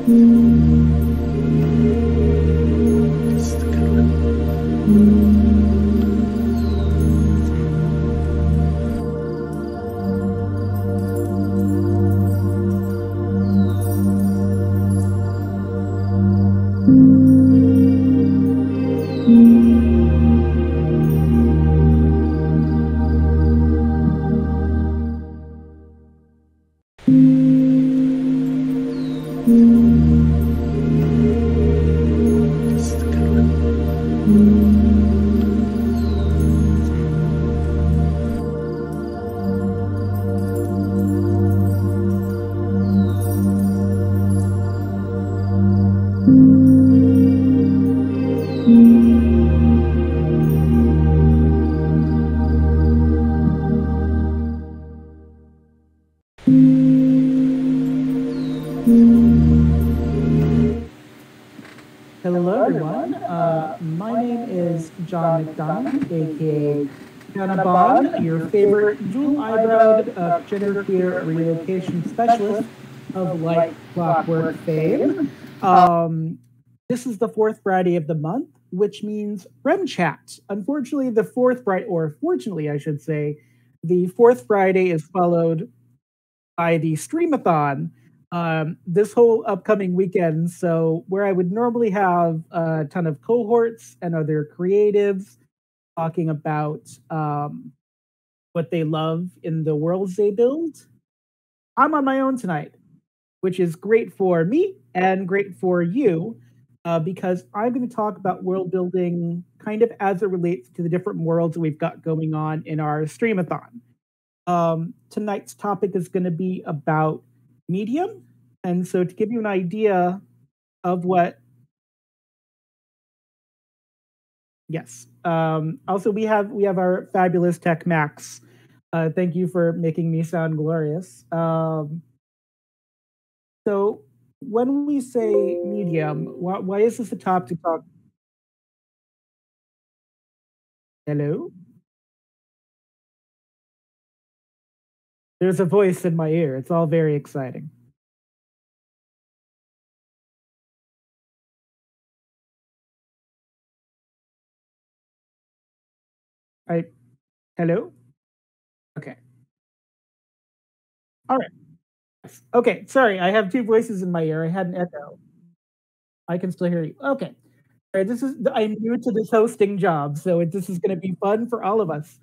This is a good one. This is a good one. Hello, everyone. My name is John McDonough, aka Panabon, your favorite dual-eyebrowed, genderqueer relocation specialist of Like Clockwork fame. This is the fourth Friday of the month, which means Rem Chat. Unfortunately, the fourth Friday, or fortunately, I should say, the fourth Friday is followed by the Stream-A-Thon this whole upcoming weekend. So where I would normally have a ton of cohorts and other creatives talking about what they love in the worlds they build, I'm on my own tonight, which is great for me and great for you because I'm going to talk about world building kind of as it relates to the different worlds we've got going on in our Stream-A-Thon. Tonight's topic is going to be about medium. And so to give you an idea of what, yes. Also, we have our fabulous tech Max. Thank you for making me sound glorious. So when we say medium, why is this the topic to talk? Hello? There's a voice in my ear. It's all very exciting. Hello? Okay. All right. Okay, sorry, I have two voices in my ear. I had an echo. I can still hear you. Okay. All right, I'm new to this hosting job, so this is going to be fun for all of us.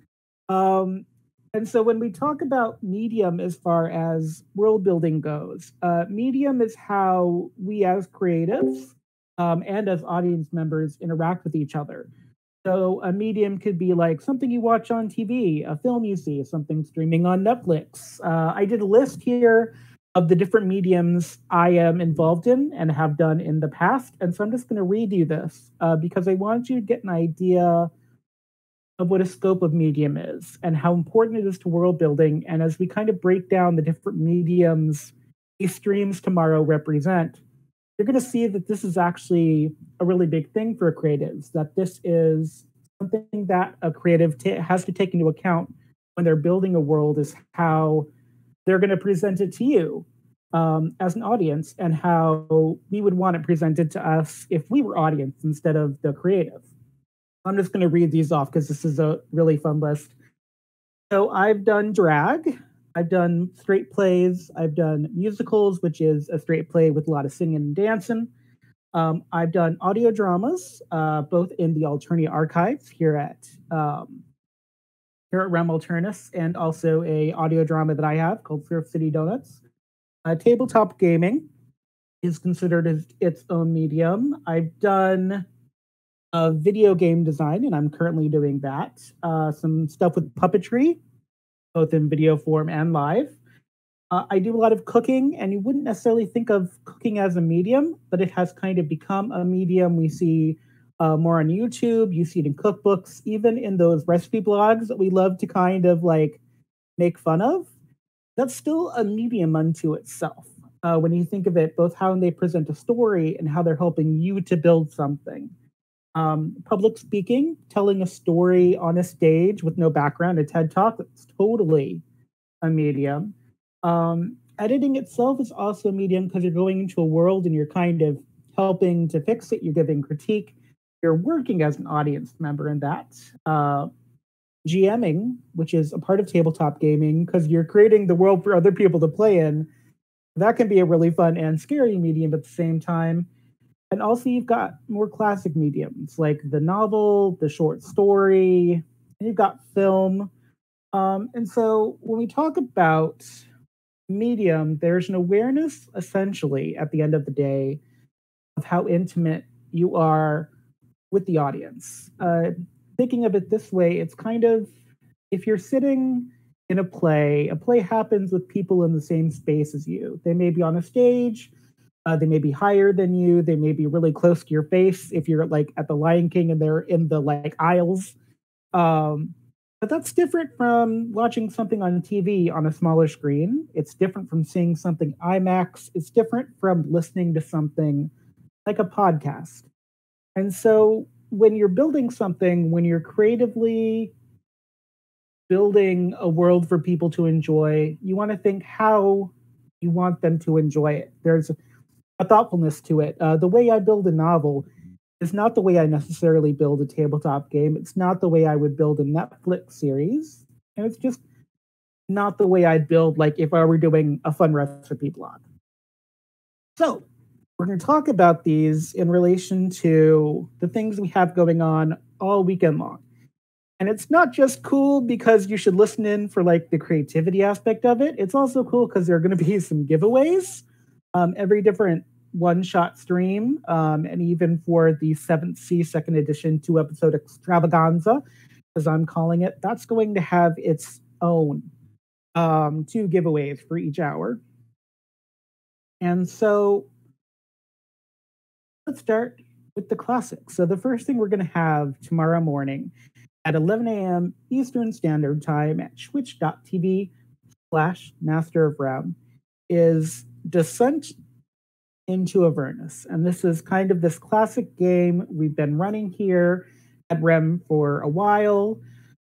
And so when we talk about medium as far as world building goes, medium is how we as creatives and as audience members interact with each other. So a medium could be like something you watch on TV, a film you see, something streaming on Netflix. I did a list here of the different mediums I am involved in and have done in the past. And so I'm just going to redo this because I want you to get an idea of what a scope of medium is and how important it is to world building. And as we kind of break down the different mediums these streams tomorrow represent, you're going to see that this is actually a really big thing for creatives, that this is something that a creative has to take into account when they're building a world, is how they're going to present it to you as an audience and how we would want it presented to us if we were audience instead of the creative. I'm just going to read these off because this is a really fun list. So I've done drag, I've done straight plays, I've done musicals, which is a straight play with a lot of singing and dancing. I've done audio dramas, both in the Alternia archives here at Rem Alternus, and also a audio drama that I have called Surf City Donuts. Tabletop gaming is considered as its own medium. I've done video game design, and I'm currently doing that. Some stuff with puppetry, both in video form and live. I do a lot of cooking, and you wouldn't necessarily think of cooking as a medium, but it has kind of become a medium. We see more on YouTube. You see it in cookbooks, even in those recipe blogs that we love to kind of like make fun of. That's still a medium unto itself. When you think of it, both how they present a story and how they're helping you to build something. Public speaking, telling a story on a stage with no background, a TED Talk, that's totally a medium. editing itself is also a medium because you're going into a world and you're kind of helping to fix it. You're giving critique. You're working as an audience member in that. GMing, which is a part of tabletop gaming, because you're creating the world for other people to play in. That can be a really fun and scary medium at the same time. And also, you've got more classic mediums like the novel, the short story, and you've got film. And so, when we talk about medium, there's an awareness essentially at the end of the day of how intimate you are with the audience. Thinking of it this way, it's kind of if you're sitting in a play happens with people in the same space as you. They may be on a stage, they may be higher than you, they may be really close to your face if you're like at the Lion King and they're in the like aisles. But that's different from watching something on TV on a smaller screen. It's different from seeing something IMAX. It's different from listening to something like a podcast. And so when you're building something, when you're creatively building a world for people to enjoy, you want to think how you want them to enjoy it. There's a thoughtfulness to it. The way I build a novel is not the way I necessarily build a tabletop game. It's not the way I would build a Netflix series. And it's just not the way I'd build, like, if I were doing a fun recipe blog. So, we're going to talk about these in relation to the things we have going on all weekend long. And it's not just cool because you should listen in for, like, the creativity aspect of it. It's also cool because there are going to be some giveaways. Every different one-shot stream, and even for the 7th Sea second edition 2-episode extravaganza, as I'm calling it, that's going to have its own 2 giveaways for each hour. And so let's start with the classics. So the first thing we're going to have tomorrow morning at 11 a.m. Eastern Standard Time at twitch.tv/Master of Rem is Descent into Avernus. And this is kind of this classic game we've been running here at Rem for a while.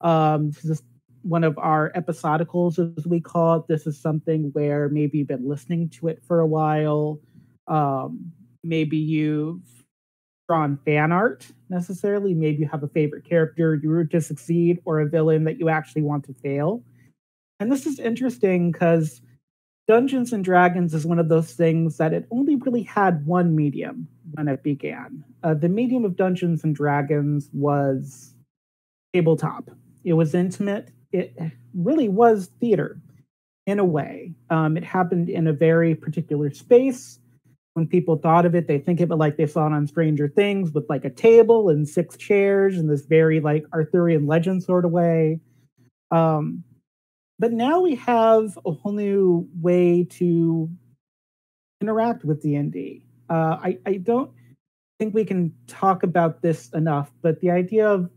This is one of our episodicals, as we call it. This is something where maybe you've been listening to it for a while. Maybe you've drawn fan art necessarily. Maybe you have a favorite character you root to succeed or a villain that you actually want to fail. And this is interesting because Dungeons and Dragons is one of those things that it only really had one medium when it began. The medium of Dungeons and Dragons was tabletop. It was intimate. It really was theater in a way. It happened in a very particular space. When people thought of it, they think of it like they saw it on Stranger Things with like a table and 6 chairs in this very like Arthurian legend sort of way. But now we have a whole new way to interact with D&D. I don't think we can talk about this enough, but the idea of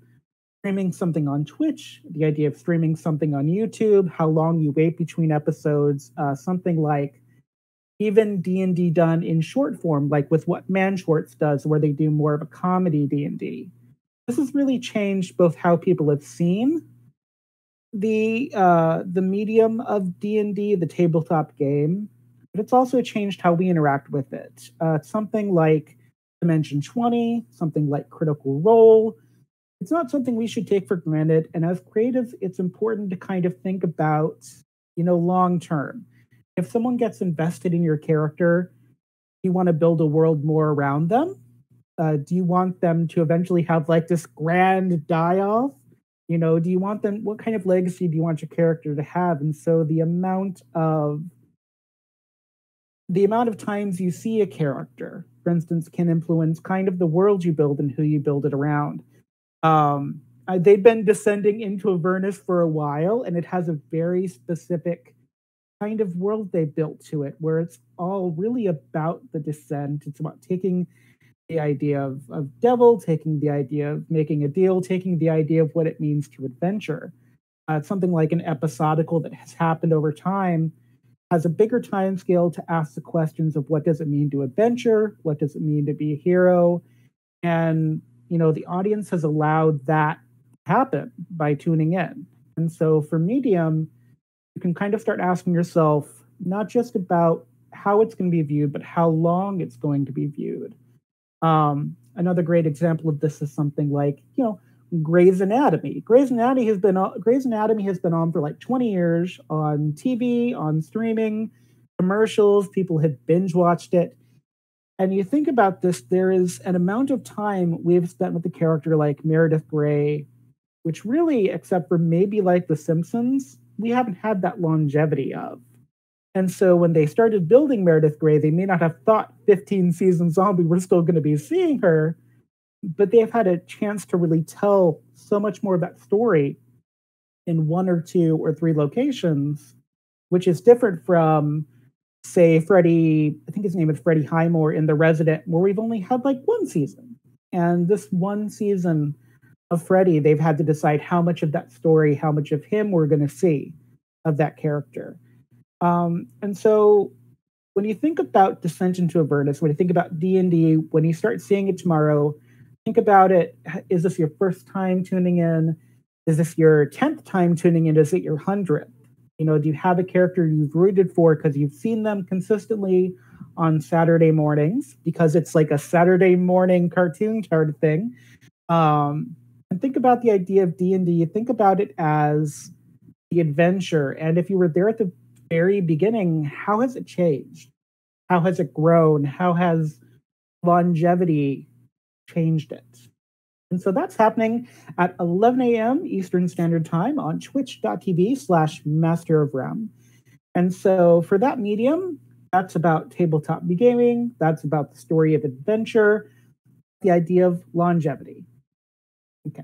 streaming something on Twitch, the idea of streaming something on YouTube, how long you wait between episodes, something like even D&D done in short form, like with what Man Schwartz does, where they do more of a comedy D&D. This has really changed both how people have seen the medium of D&D, the tabletop game, but it's also changed how we interact with it. Something like Dimension 20, something like Critical Role, it's not something we should take for granted. And as creatives, it's important to kind of think about, long term. If someone gets invested in your character, do you want to build a world more around them? Do you want them to eventually have like this grand die-off? Do you want them, what kind of legacy do you want your character to have? And so the amount of times you see a character, for instance, can influence kind of the world you build and who you build it around. They've been descending into Avernus for a while, and it has a very specific kind of world they built to it, where it's all really about the descent. It's about taking the idea of devil, taking the idea of making a deal, taking the idea of what it means to adventure. Something like an episodical that has happened over time has a bigger time scale to ask the questions of what does it mean to adventure? What does it mean to be a hero? And, the audience has allowed that to happen by tuning in. And so for Medium, you can kind of start asking yourself, not just about how it's going to be viewed, but how long it's going to be viewed. Another great example of this is something like, Grey's Anatomy. Grey's Anatomy has been on for like 20 years on TV, on streaming, commercials. People have binge watched it. And you think about this, there is an amount of time we've spent with a character like Meredith Grey, which really, except for maybe like The Simpsons, we haven't had that longevity of. And so when they started building Meredith Grey, they may not have thought 15 seasons on we were still going to be seeing her, but they've had a chance to really tell so much more of that story in 1 or 2 or 3 locations, which is different from, say, Freddie, I think his name is Freddie Highmore in The Resident, where we've only had like 1 season. And this 1 season of Freddie, they've had to decide how much of that story, how much of him we're going to see of that character. And so when you think about Descent into Avernus, when you think about D&D, when you start seeing it tomorrow, think about it. Is this your first time tuning in? Is this your 10th time tuning in? Is it your 100th? Do you have a character you've rooted for because you've seen them consistently on Saturday mornings because it's like a Saturday morning cartoon kind of thing? And think about the idea of D&D. Think about it as the adventure. And if you were there at the very beginning, how has it changed? How has it grown? How has longevity changed it? And so that's happening at 11 a.m. Eastern Standard Time on twitch.tv/Master of Rem. And so for that medium, that's about tabletop gaming. That's about the story of adventure, the idea of longevity. Okay.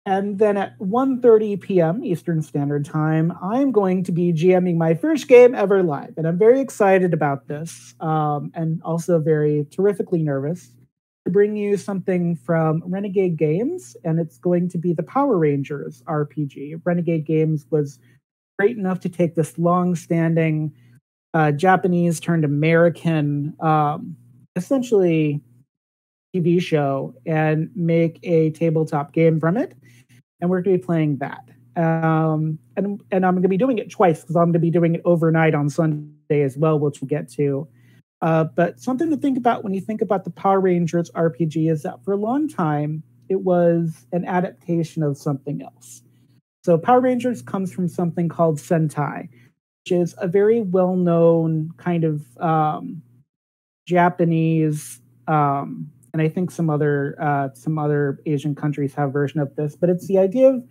And then at 1:30 p.m. Eastern Standard Time, I'm going to be GMing my first game ever live. And I'm very excited about this and also very terrifically nervous to bring you something from Renegade Games. And it's going to be the Power Rangers RPG. Renegade Games was great enough to take this long-standing Japanese turned American, essentially TV show and make a tabletop game from it. And we're going to be playing that. And I'm going to be doing it twice because I'm going to be doing it overnight on Sunday as well, which we'll get to. But something to think about when you think about the Power Rangers RPG is that for a long time, it was an adaptation of something else. So Power Rangers comes from something called Sentai, which is a very well-known kind of Japanese and I think some other Asian countries have a version of this, but it's the idea of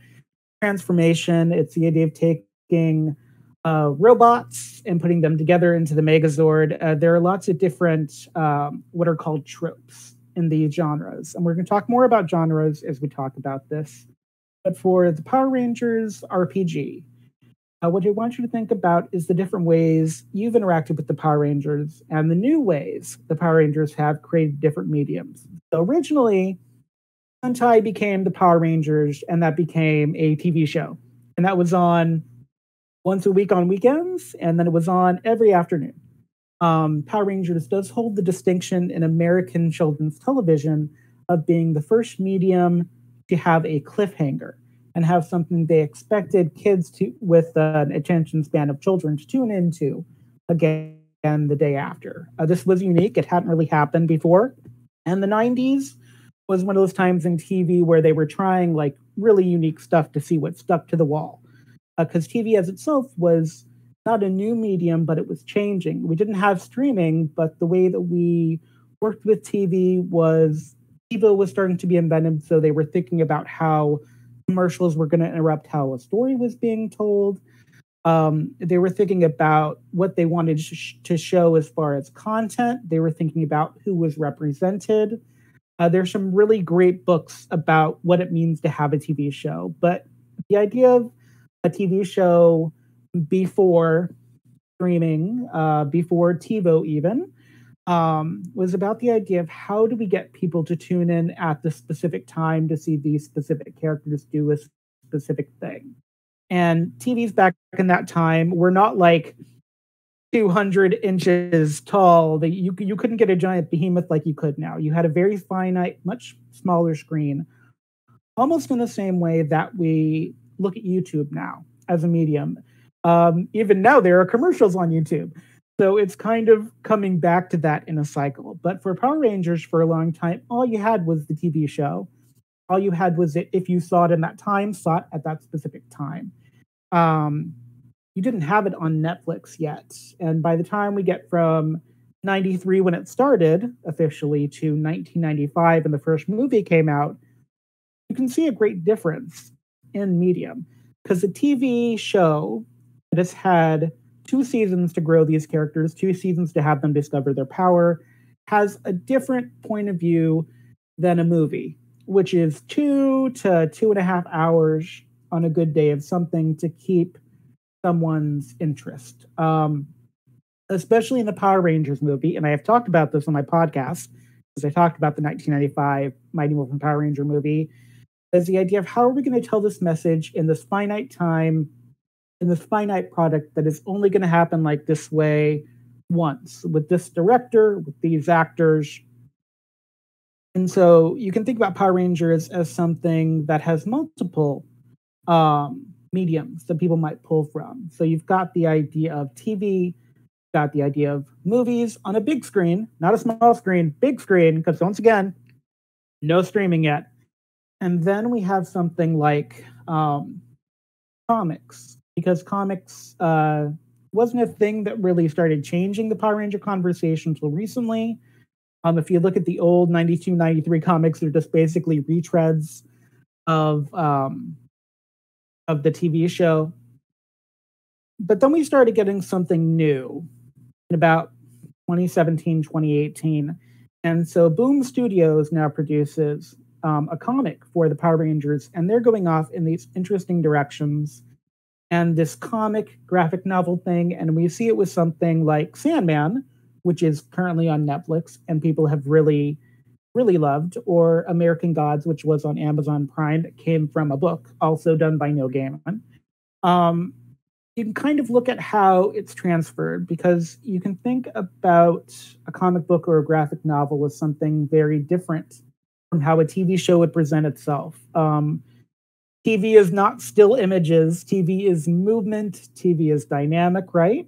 transformation. It's the idea of taking robots and putting them together into the Megazord. There are lots of different what are called tropes in these genres, and we're going to talk more about genres as we talk about this. But for the Power Rangers RPG, what I want you to think about is the different ways you've interacted with the Power Rangers and the new ways the Power Rangers have created different mediums. So originally, Sentai became the Power Rangers, and that became a TV show. And that was on once a week on weekends, and then it was on every afternoon. Power Rangers does hold the distinction in American children's television of being the first medium to have a cliffhanger and have something they expected kids to, with an attention span of children, to tune into again the day after. This was unique. It hadn't really happened before. And the 90s was one of those times in TV where they were trying like really unique stuff to see what stuck to the wall. Because TV as itself was not a new medium, but it was changing. We didn't have streaming, but the way that we worked with TV was TiVo was starting to be invented. So they were thinking about how commercials were going to interrupt how a story was being told. They were thinking about what they wanted to show as far as content. They were thinking about who was represented. There's some really great books about what it means to have a TV show. But the idea of a TV show before streaming, before TiVo even, was about the idea of how do we get people to tune in at the specific time to see these specific characters do a specific thing. And TVs back in that time were not like 200 inches tall. That you couldn't get a giant behemoth like you could now. You had a very finite, much smaller screen, almost in the same way that we look at YouTube now as a medium. Even now, there are commercials on YouTube. So it's kind of coming back to that in a cycle. But for Power Rangers, for a long time, all you had was the TV show. All you had was it, if you saw it in that time, saw it at that specific time. You didn't have it on Netflix yet. And by the time we get from 93 when it started officially to 1995 and the first movie came out, you can see a great difference in medium. Because the TV show that has had 2 seasons to grow these characters, 2 seasons to have them discover their power, has a different point of view than a movie, which is 2 to 2.5 hours on a good day of something to keep someone's interest. Especially in the Power Rangers movie, and I have talked about this on my podcast, because I talked about the 1995 Mighty Morphin Power Ranger movie, is the idea of how are we going to tell this message in this finite time, in this finite product that is only going to happen like this way once, with this director, with these actors. And so you can think about Power Rangers as something that has multiple mediums that people might pull from. So you've got the idea of TV, got the idea of movies on a big screen, not a small screen, big screen, because once again, no streaming yet. And then we have something like comics, because comics wasn't a thing that really started changing the Power Ranger conversation until recently. If you look at the old 92, 93 comics, they're just basically retreads of the TV show. But then we started getting something new in about 2017, 2018. And so Boom Studios now produces a comic for the Power Rangers, and they're going off in these interesting directions. And this comic graphic novel thing, and we see it with something like Sandman, which is currently on Netflix, and people have really, really loved, or American Gods, which was on Amazon Prime, that came from a book, also done by Neil Gaiman. You can kind of look at how it's transferred, because you can think about a comic book or a graphic novel as something very different from how a TV show would present itself. TV is not still images. TV is movement. TV is dynamic, right?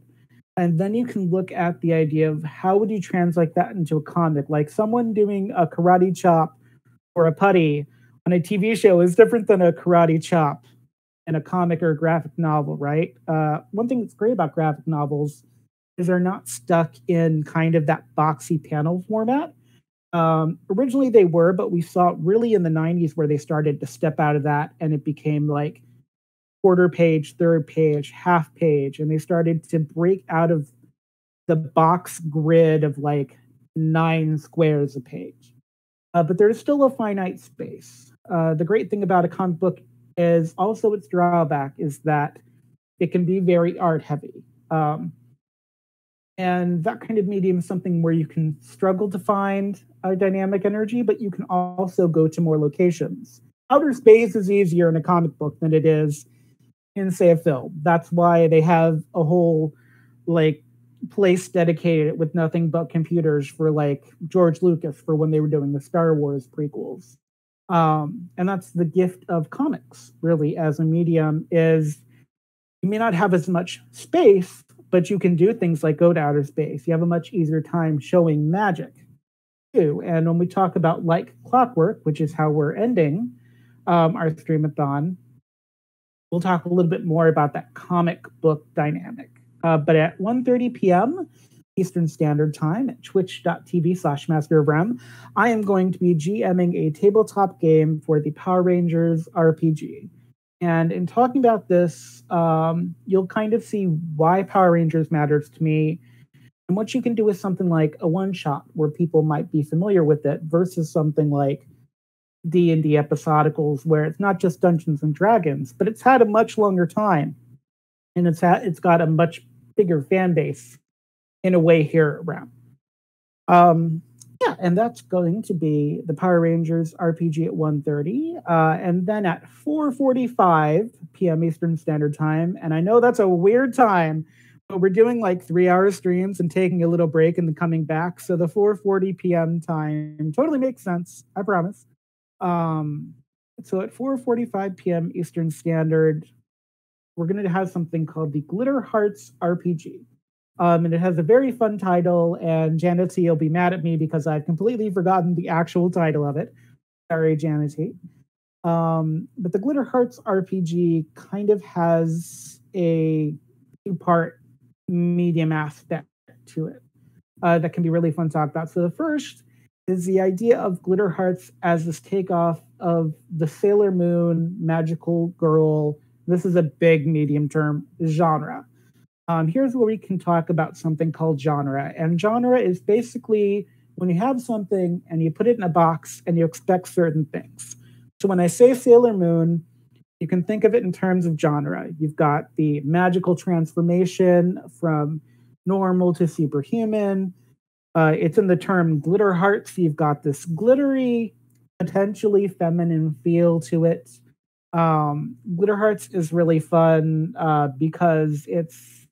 And then you can look at the idea of how would you translate that into a comic? Like someone doing a karate chop or a putty on a TV show is different than a karate chop in a comic or a graphic novel, right? One thing that's great about graphic novels is they're not stuck in kind of that boxy panel format. Originally they were, but we saw it really in the 90s where they started to step out of that, and it became like quarter page, third page, half page, and they started to break out of the box grid of like 9 squares a page. But there's still a finite space. The great thing about a comic book is also its drawback is that it can be very art heavy. And that kind of medium is something where you can struggle to find a dynamic energy, but you can also go to more locations. Outer space is easier in a comic book than it is in, say, a film. That's why they have a whole like place dedicated with nothing but computers for like George Lucas for when they were doing the Star Wars prequels. And that's the gift of comics, really, as a medium, is you may not have as much space, but you can do things like go to outer space. You have a much easier time showing magic, too. And when we talk about Like Clockwork, which is how we're ending our Stream-A-Thon, we'll talk a little bit more about that comic book dynamic. But at 1:30 p.m. Eastern Standard Time at twitch.tv/masterofrem, I am going to be GMing a tabletop game for the Power Rangers RPG. And in talking about this, you'll kind of see why Power Rangers matters to me and what you can do with something like a one-shot where people might be familiar with it versus something like D&D episodicals where it's not just Dungeons and Dragons, but it's had a much longer time. And it's got a much bigger fan base in a way here around. Yeah, and that's going to be the Power Rangers RPG at 1:30. And then at 4:45 p.m. Eastern Standard Time, and I know that's a weird time, but we're doing like 3-hour streams and taking a little break and then coming back. So the 4:40 p.m. time totally makes sense, I promise. So at 4:45 p.m. Eastern Standard, we're going to have something called the Glitter Hearts RPG. And it has a very fun title, and Janity will be mad at me because I've completely forgotten the actual title of it. Sorry, Janity. But the Glitter Hearts RPG kind of has a two-part medium aspect to it that can be really fun to talk about. So the first is the idea of Glitter Hearts as this takeoff of the Sailor Moon magical girl. This is a big medium term genre. Here's where we can talk about something called genre. And genre is basically when you have something and you put it in a box and you expect certain things. So when I say Sailor Moon, you can think of it in terms of genre. You've got the magical transformation from normal to superhuman. It's in the term glitter hearts. You've got this glittery, potentially feminine feel to it. Glitter Hearts is really fun because it's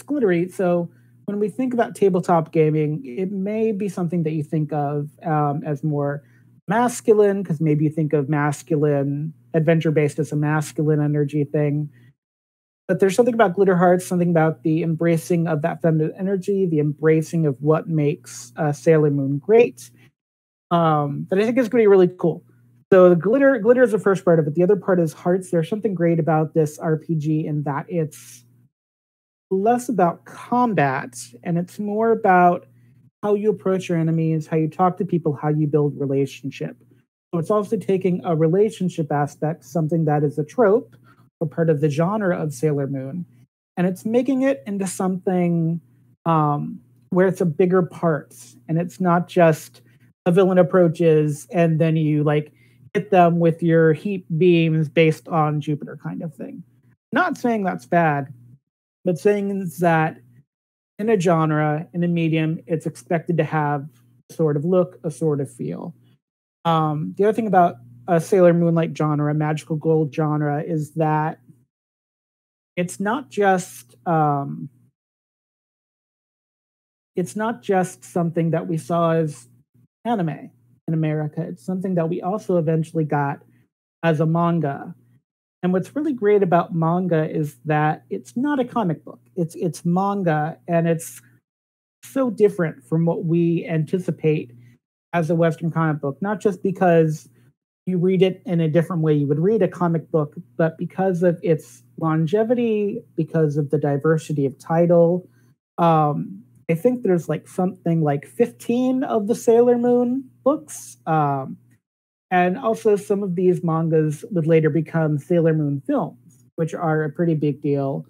glittery. So when we think about tabletop gaming, it may be something that you think of as more masculine, because maybe you think of masculine adventure-based as a masculine energy thing. But there's something about Glitter Hearts, something about the embracing of that feminine energy, the embracing of what makes Sailor Moon great, that I think is going to be really cool. So the glitter is the first part of it. The other part is hearts. There's something great about this RPG in that it's less about combat and it's more about how you approach your enemies, how you talk to people, how you build relationship. So it's also taking a relationship aspect, something that is a trope or part of the genre of Sailor Moon, and it's making it into something where it's a bigger part, and it's not just a villain approaches and then you like hit them with your heat beams based on Jupiter kind of thing. Not saying that's bad, but saying that in a genre, in a medium, it's expected to have a sort of look, a sort of feel. The other thing about a Sailor Moon-like genre, magical gold genre, is that it's not just something that we saw as anime in America. It's something that we also eventually got as a manga. And what's really great about manga is that it's not a comic book. It's manga, and it's so different from what we anticipate as a Western comic book, not just because you read it in a different way you would read a comic book, but because of its longevity, because of the diversity of title. I think there's like something like 15 of the Sailor Moon books. And also some of these mangas would later become Sailor Moon films, which are a pretty big deal.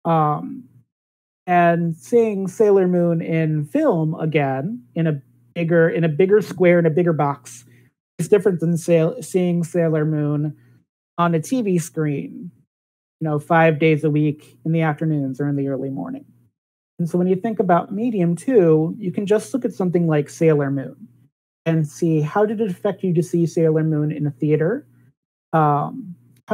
And seeing Sailor Moon in film again, in a bigger square, in a bigger box, is different than seeing Sailor Moon on a TV screen, 5 days a week in the afternoons or in the early morning. And so when you think about medium too, you can just look at something like Sailor Moon and see how did it affect you to see Sailor Moon in a theater? How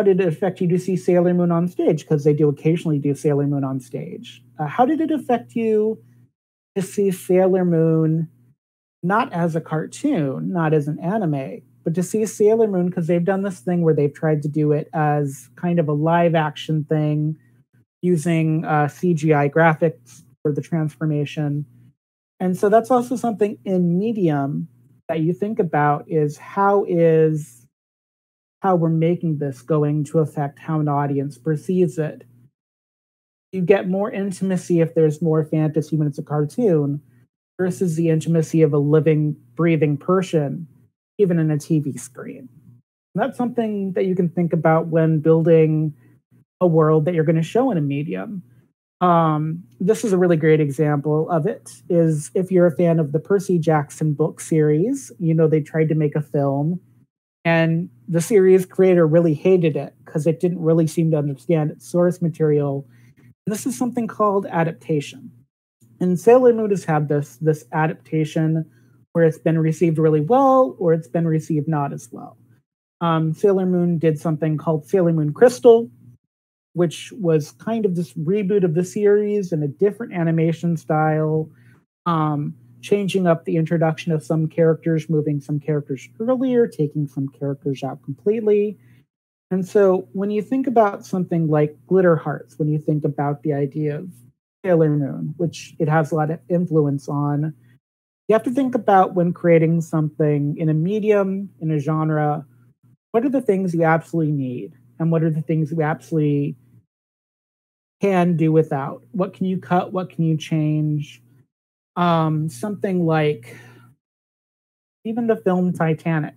did it affect you to see Sailor Moon on stage? Because they do occasionally do Sailor Moon on stage. How did it affect you to see Sailor Moon not as a cartoon, not as an anime, but to see Sailor Moon because they've done this thing where they've tried to do it as kind of a live action thing using CGI graphics for the transformation. And so that's also something in medium that you think about is how we're making this going to affect how an audience perceives it. You get more intimacy if there's more fantasy when it's a cartoon versus the intimacy of a living, breathing person, even in a TV screen. And that's something that you can think about when building a world that you're going to show in a medium. This is a really great example of it, is if you're a fan of the Percy Jackson book series, they tried to make a film, and the series creator really hated it because it didn't really seem to understand its source material. And this is something called adaptation. And Sailor Moon has had this adaptation where it's been received really well or it's been received not as well. Sailor Moon did something called Sailor Moon Crystal, which was kind of this reboot of the series in a different animation style, changing up the introduction of some characters, moving some characters earlier, taking some characters out completely. And so when you think about something like Glitter Hearts, when you think about the idea of Sailor Moon, which it has a lot of influence on, you have to think about when creating something in a medium, in a genre, what are the things you absolutely need? And what are the things you absolutely can do without? What can you cut? What can you change? Something like even the film Titanic,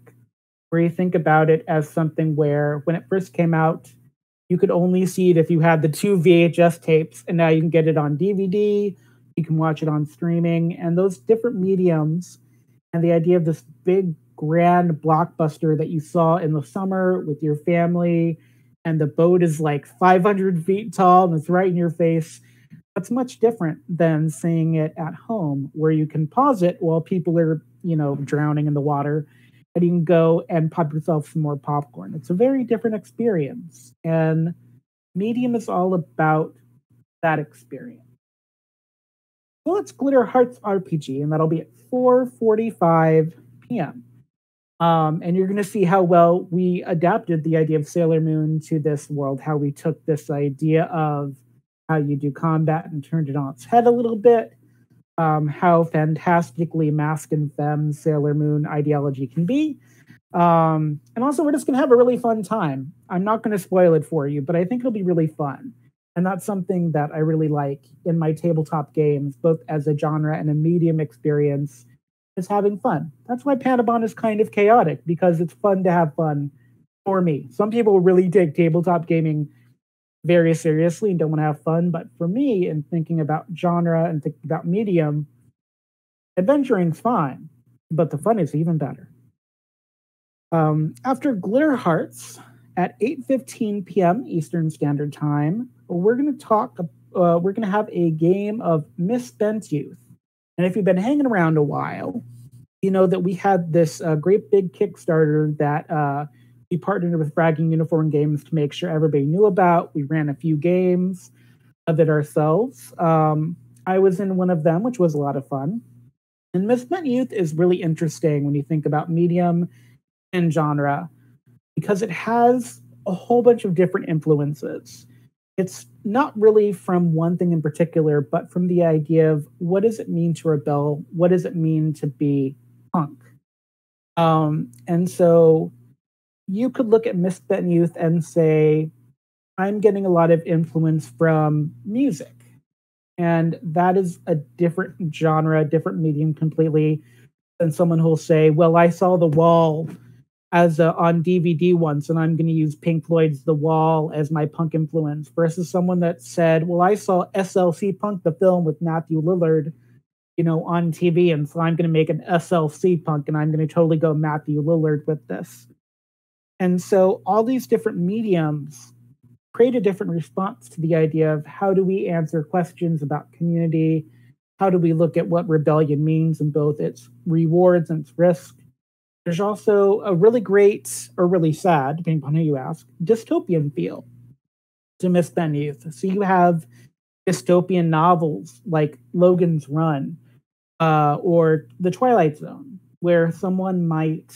where you think about it as something where when it first came out, you could only see it if you had the two VHS tapes, and now you can get it on DVD, you can watch it on streaming, and those different mediums, and the idea of this big, grand blockbuster that you saw in the summer with your family, and the boat is like 500 feet tall and it's right in your face. That's much different than seeing it at home, where you can pause it while people are, drowning in the water, and you can go and pop yourself some more popcorn. It's a very different experience. And Medium is all about that experience. Well, it's Glitter Hearts RPG, and that'll be at 4:45 p.m. And you're going to see how well we adapted the idea of Sailor Moon to this world, how we took this idea of how you do combat and turned it on its head a little bit, how fantastically masc and femme Sailor Moon ideology can be. And also, we're just going to have a really fun time. I'm not going to spoil it for you, but I think it'll be really fun. And that's something that I really like in my tabletop games, both as a genre and a medium experience, is having fun. That's why Panabon is kind of chaotic, because it's fun to have fun for me. Some people really take tabletop gaming very seriously and don't want to have fun. But for me, in thinking about genre and thinking about medium, adventuring's fine, but the fun is even better. After Glitter Hearts at 8:15 p.m. Eastern Standard Time, we're going to have a game of Misspent Youth. And if you've been hanging around a while, you know that we had this great big Kickstarter that we partnered with Fragging Uniform Games to make sure everybody knew about. We ran a few games of it ourselves. I was in one of them, which was a lot of fun. And Misspent Youth is really interesting when you think about medium and genre, because it has a whole bunch of different influences. It's not really from one thing in particular, but from the idea of what does it mean to rebel? What does it mean to be punk? And so you could look at Misspent Youth and say, I'm getting a lot of influence from music. And that is a different genre, different medium completely than someone who'll say, well, I saw The Wall on DVD once, and I'm going to use Pink Floyd's The Wall as my punk influence, versus someone that said, well, I saw SLC Punk, the film with Matthew Lillard, on TV, and so I'm going to make an SLC Punk, and I'm going to totally go Matthew Lillard with this. And so all these different mediums create a different response to the idea of how do we answer questions about community? How do we look at what rebellion means in both its rewards and its risks? There's also a really great, or really sad, depending on who you ask, dystopian feel to Misspent Youth. So you have dystopian novels like Logan's Run or The Twilight Zone, where someone might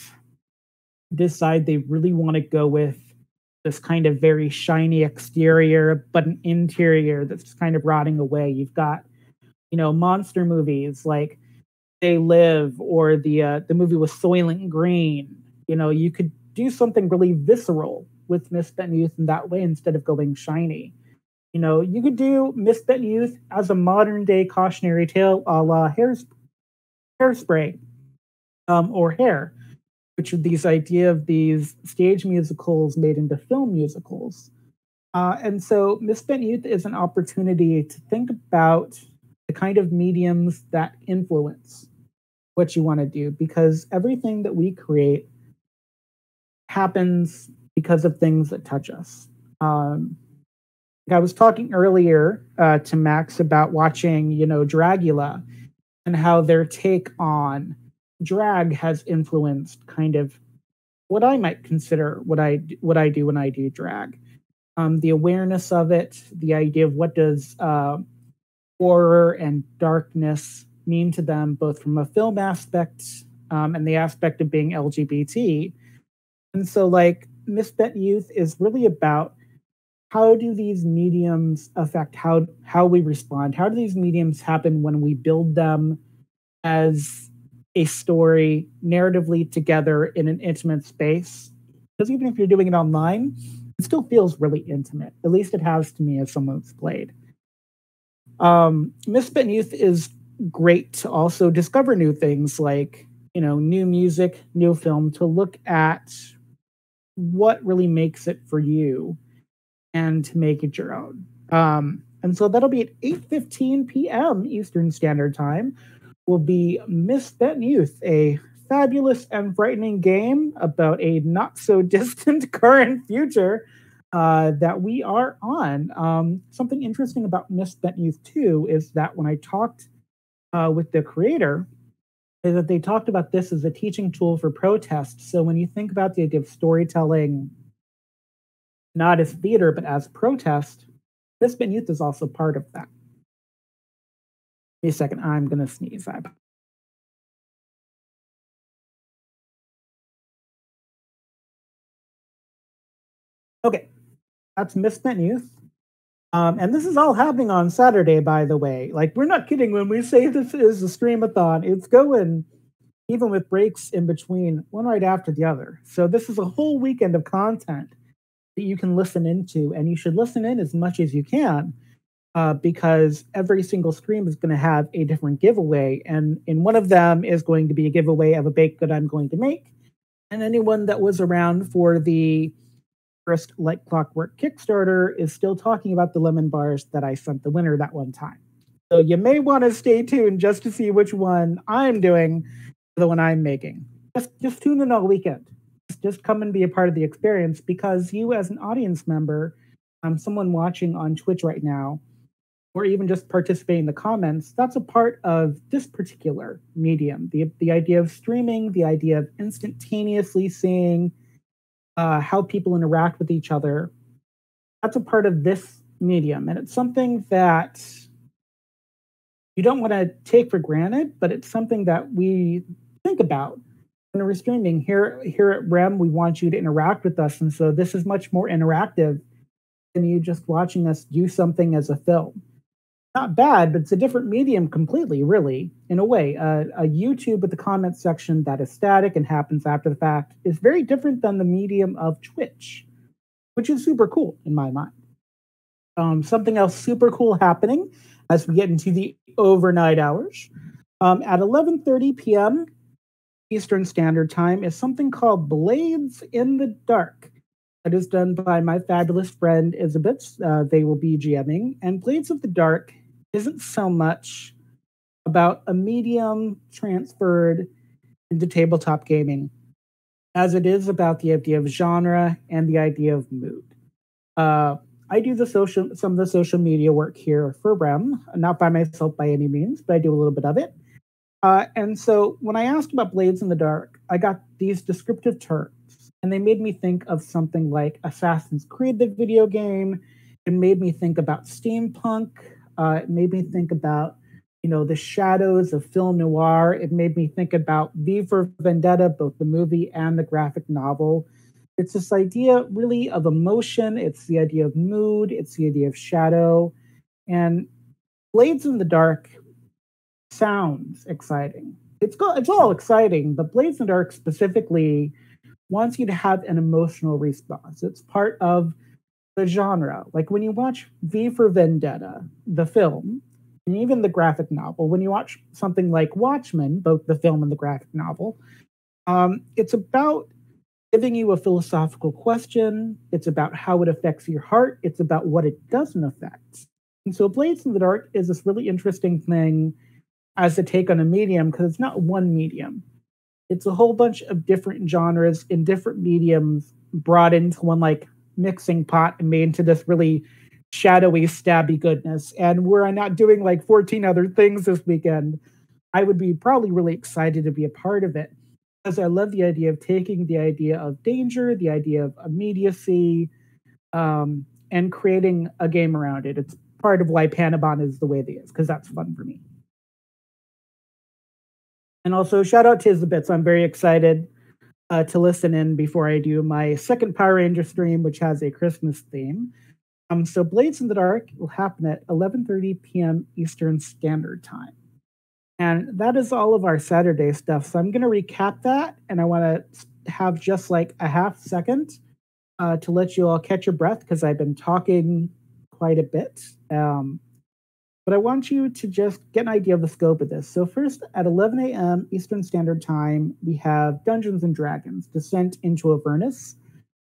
decide they really want to go with this kind of very shiny exterior, but an interior that's kind of rotting away. You've got, monster movies like They Live, or the movie with Soylent Green. You could do something really visceral with Misspent Youth in that way instead of going shiny. You could do Misspent Youth as a modern day cautionary tale a la Hairspray or Hair, which are these idea of these stage musicals made into film musicals. And so Misspent Youth is an opportunity to think about the kind of mediums that influence what you want to do, because everything that we create happens because of things that touch us. I was talking earlier to Max about watching, Dragula, and how their take on drag has influenced kind of what I might consider what I do when I do drag. The awareness of it, the idea of what does horror and darkness mean to them, both from a film aspect and the aspect of being LGBT. And so, Misspent Youth is really about how do these mediums affect how we respond? How do these mediums happen when we build them as a story narratively together in an intimate space? Because even if you're doing it online, it still feels really intimate. At least it has to me as someone who's played. Misspent Youth is great to also discover new things like, new music, new film, to look at what really makes it for you and to make it your own. And so that'll be at 8:15 p.m. Eastern Standard Time. Will be Misspent Youth, a fabulous and frightening game about a not so distant current future that we are on. Something interesting about Misspent Youth 2 is that when I talked with the creator, is that they talked about this as a teaching tool for protest. So when you think about the idea of storytelling, not as theater, but as protest, Misspent Youth is also part of that. Give me a second, I'm going to sneeze. Okay, that's Misspent Youth. And this is all happening on Saturday, by the way. Like, we're not kidding when we say this is a Stream-A-Thon. It's going, even with breaks in between, one right after the other. So this is a whole weekend of content that you can listen into, and you should listen in as much as you can, because every single stream is going to have a different giveaway, and in one of them is going to be a giveaway of a baked good I'm going to make. And anyone that was around for the first Like Clockwork Kickstarter is still talking about the lemon bars that I sent the winner that one time. So you may want to stay tuned just to see which one I'm doing, the one I'm making. Just tune in all weekend. Just come and be a part of the experience, because you as an audience member, someone watching on Twitch right now, or even just participating in the comments, that's a part of this particular medium. The idea of streaming, the idea of instantaneously seeing how people interact with each other, that's a part of this medium. And it's something that you don't want to take for granted, but it's something that we think about when we're streaming. Here at REM, we want you to interact with us. And so this is much more interactive than you just watching us do something as a film. Not bad, but it's a different medium completely, really, in a way. A YouTube with the comment section that is static and happens after the fact is very different than the medium of Twitch, which is super cool in my mind. Something else super cool happening as we get into the overnight hours. At 11:30 p.m. Eastern Standard Time is something called Blades in the Dark. That is done by my fabulous friend Isabeth. They will be GMing. And Blades of the Dark isn't so much about a medium transferred into tabletop gaming as it is about the idea of genre and the idea of mood. I do some of the social media work here for REM, not by myself by any means, but I do a little bit of it. And so when I asked about Blades in the Dark, I got these descriptive terms, and they made me think of something like Assassin's Creed, the video game. It made me think about steampunk. It made me think about, the shadows of film noir. It made me think about V for Vendetta, both the movie and the graphic novel. It's this idea really of emotion. It's the idea of mood. It's the idea of shadow. And Blades in the Dark sounds exciting. It's all exciting, but Blades in the Dark specifically wants you to have an emotional response. It's part of the genre. Like when you watch V for Vendetta, the film, and even the graphic novel, when you watch something like Watchmen, both the film and the graphic novel, it's about giving you a philosophical question. It's about how it affects your heart. It's about what it doesn't affect. And so Blades in the Dark is this really interesting thing as a take on a medium, because it's not one medium. It's a whole bunch of different genres in different mediums brought into one mixing pot and made into this really shadowy, stabby goodness. And were I not doing 14 other things this weekend, I would be probably really excited to be a part of it, because I love the idea of taking the idea of danger, the idea of immediacy, and creating a game around it. It's part of why Panabon is the way it is, because that's fun for me. And also, shout out to Isabeth. I'm very excited to listen in before I do my second Power Ranger stream, which has a Christmas theme. So Blades in the Dark will happen at 11:30 p.m. Eastern Standard Time. And that is all of our Saturday stuff. So I'm going to recap that, and I want to have just like a half second to let you all catch your breath because I've been talking quite a bit. But I want you to just get an idea of the scope of this. So first, at 11 a.m. Eastern Standard Time, we have Dungeons & Dragons, Descent into Avernus,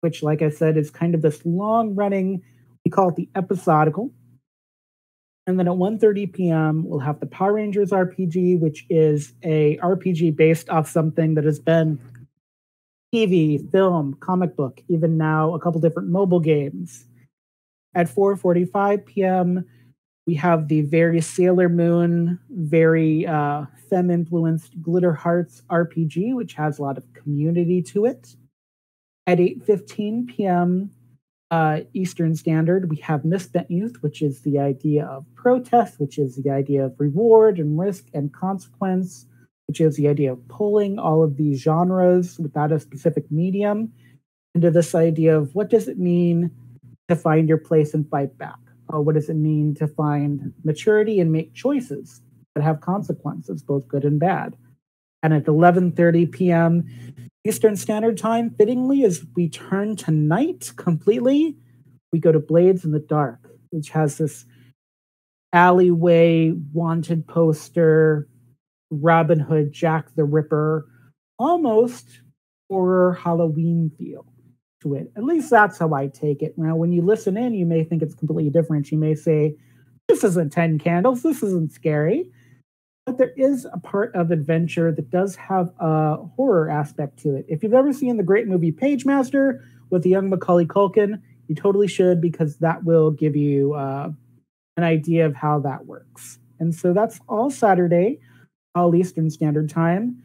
which, like I said, is kind of this long-running, we call it the episodical. And then at 1:30 p.m., we'll have the Power Rangers RPG, which is a RPG based off something that has been TV, film, comic book, even now a couple different mobile games. At 4:45 p.m., we have the very Sailor Moon, very femme-influenced Glitter Hearts RPG, which has a lot of community to it. At 8:15 p.m. Eastern Standard, we have Misspent Youth, which is the idea of protest, which is the idea of reward and risk and consequence, which is the idea of pulling all of these genres without a specific medium into this idea of what does it mean to find your place and fight back? Or what does it mean to find maturity and make choices that have consequences, both good and bad? And at 11:30 p.m. Eastern Standard Time, fittingly, as we turn to night completely, we go to Blades in the Dark, which has this alleyway wanted poster, Robin Hood, Jack the Ripper, almost horror Halloween feel to it. At least that's how I take it. Now, when you listen in, you may think it's completely different. You may say, this isn't 10 candles, this isn't scary. But there is a part of adventure that does have a horror aspect to it. If you've ever seen the great movie Pagemaster with the young Macaulay Culkin, you totally should, because that will give you an idea of how that works. And so that's all Saturday, all Eastern Standard Time,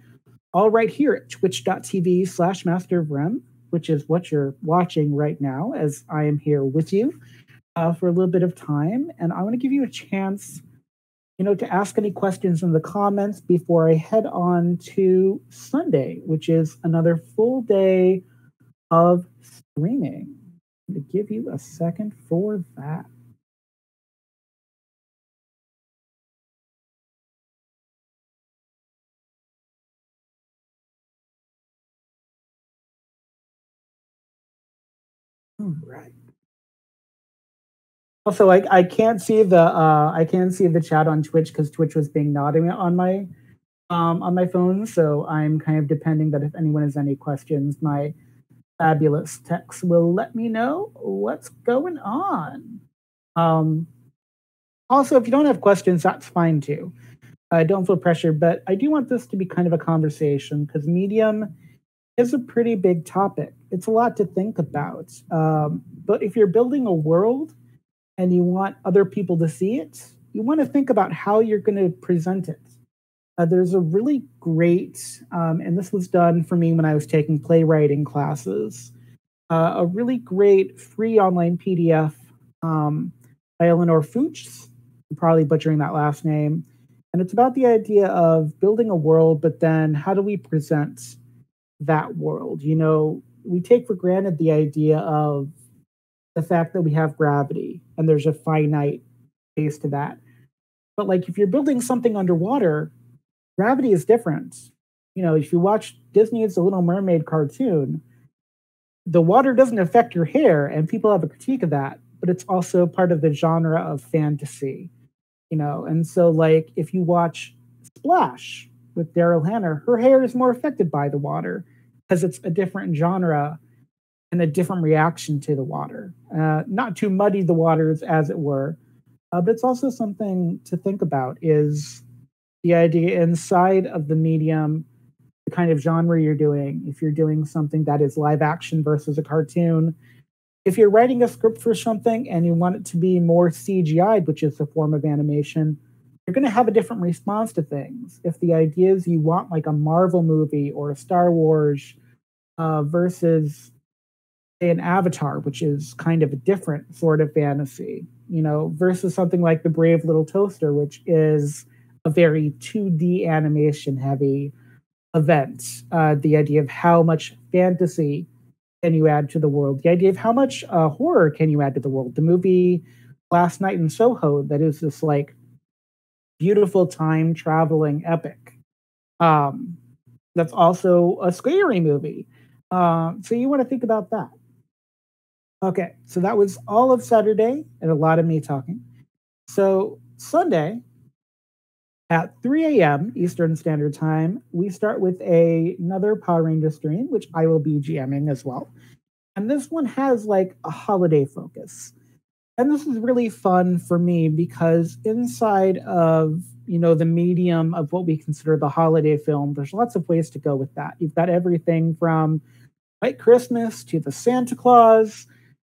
all right here at twitch.tv/masterofrem, which is what you're watching right now as I am here with you for a little bit of time. And I want to give you a chance to ask any questions in the comments before I head on to Sunday, which is another full day of streaming. I'm going to give you a second for that. All right. Also, I can't see the chat on Twitch because Twitch was being naughty on my phone. So I'm kind of depending that if anyone has any questions, my fabulous text will let me know what's going on. Also, if you don't have questions, that's fine too. Don't feel pressured, but I do want this to be kind of a conversation because Medium is a pretty big topic. It's a lot to think about. But if you're building a world and you want other people to see it, you want to think about how you're going to present it. There's a really great, and this was done for me when I was taking playwriting classes, a really great free online PDF by Eleanor Fuchs. I'm probably butchering that last name. And it's about the idea of building a world, but then how do we present that world? We take for granted the idea of the fact that we have gravity and there's a finite base to that. But like if you're building something underwater, gravity is different. If you watch Disney's The Little Mermaid cartoon, the water doesn't affect your hair, and people have a critique of that, but it's also part of the genre of fantasy, And so like if you watch Splash with Daryl Hannah, her hair is more affected by the water because it's a different genre and a different reaction to the water. Not to muddy the waters, as it were, but it's also something to think about is the idea inside of the medium, the kind of genre you're doing. If you're doing something that is live action versus a cartoon, if you're writing a script for something and you want it to be more CGI'd, which is a form of animation, you're going to have a different response to things. If the idea is you want like a Marvel movie or a Star Wars versus an Avatar, which is kind of a different sort of fantasy, versus something like The Brave Little Toaster, which is a very 2D animation heavy event. The idea of how much fantasy can you add to the world? The idea of how much horror can you add to the world? The movie Last Night in Soho, that is this like beautiful time traveling epic. That's also a scary movie. So you want to think about that. Okay, so that was all of Saturday and a lot of me talking. So Sunday at 3 a.m. Eastern Standard Time, we start with another Power Ranger stream, which I will be GMing as well. And this one has like a holiday focus. And this is really fun for me because inside of, the medium of what we consider the holiday film, there's lots of ways to go with that. You've got everything from White Christmas to the Santa Claus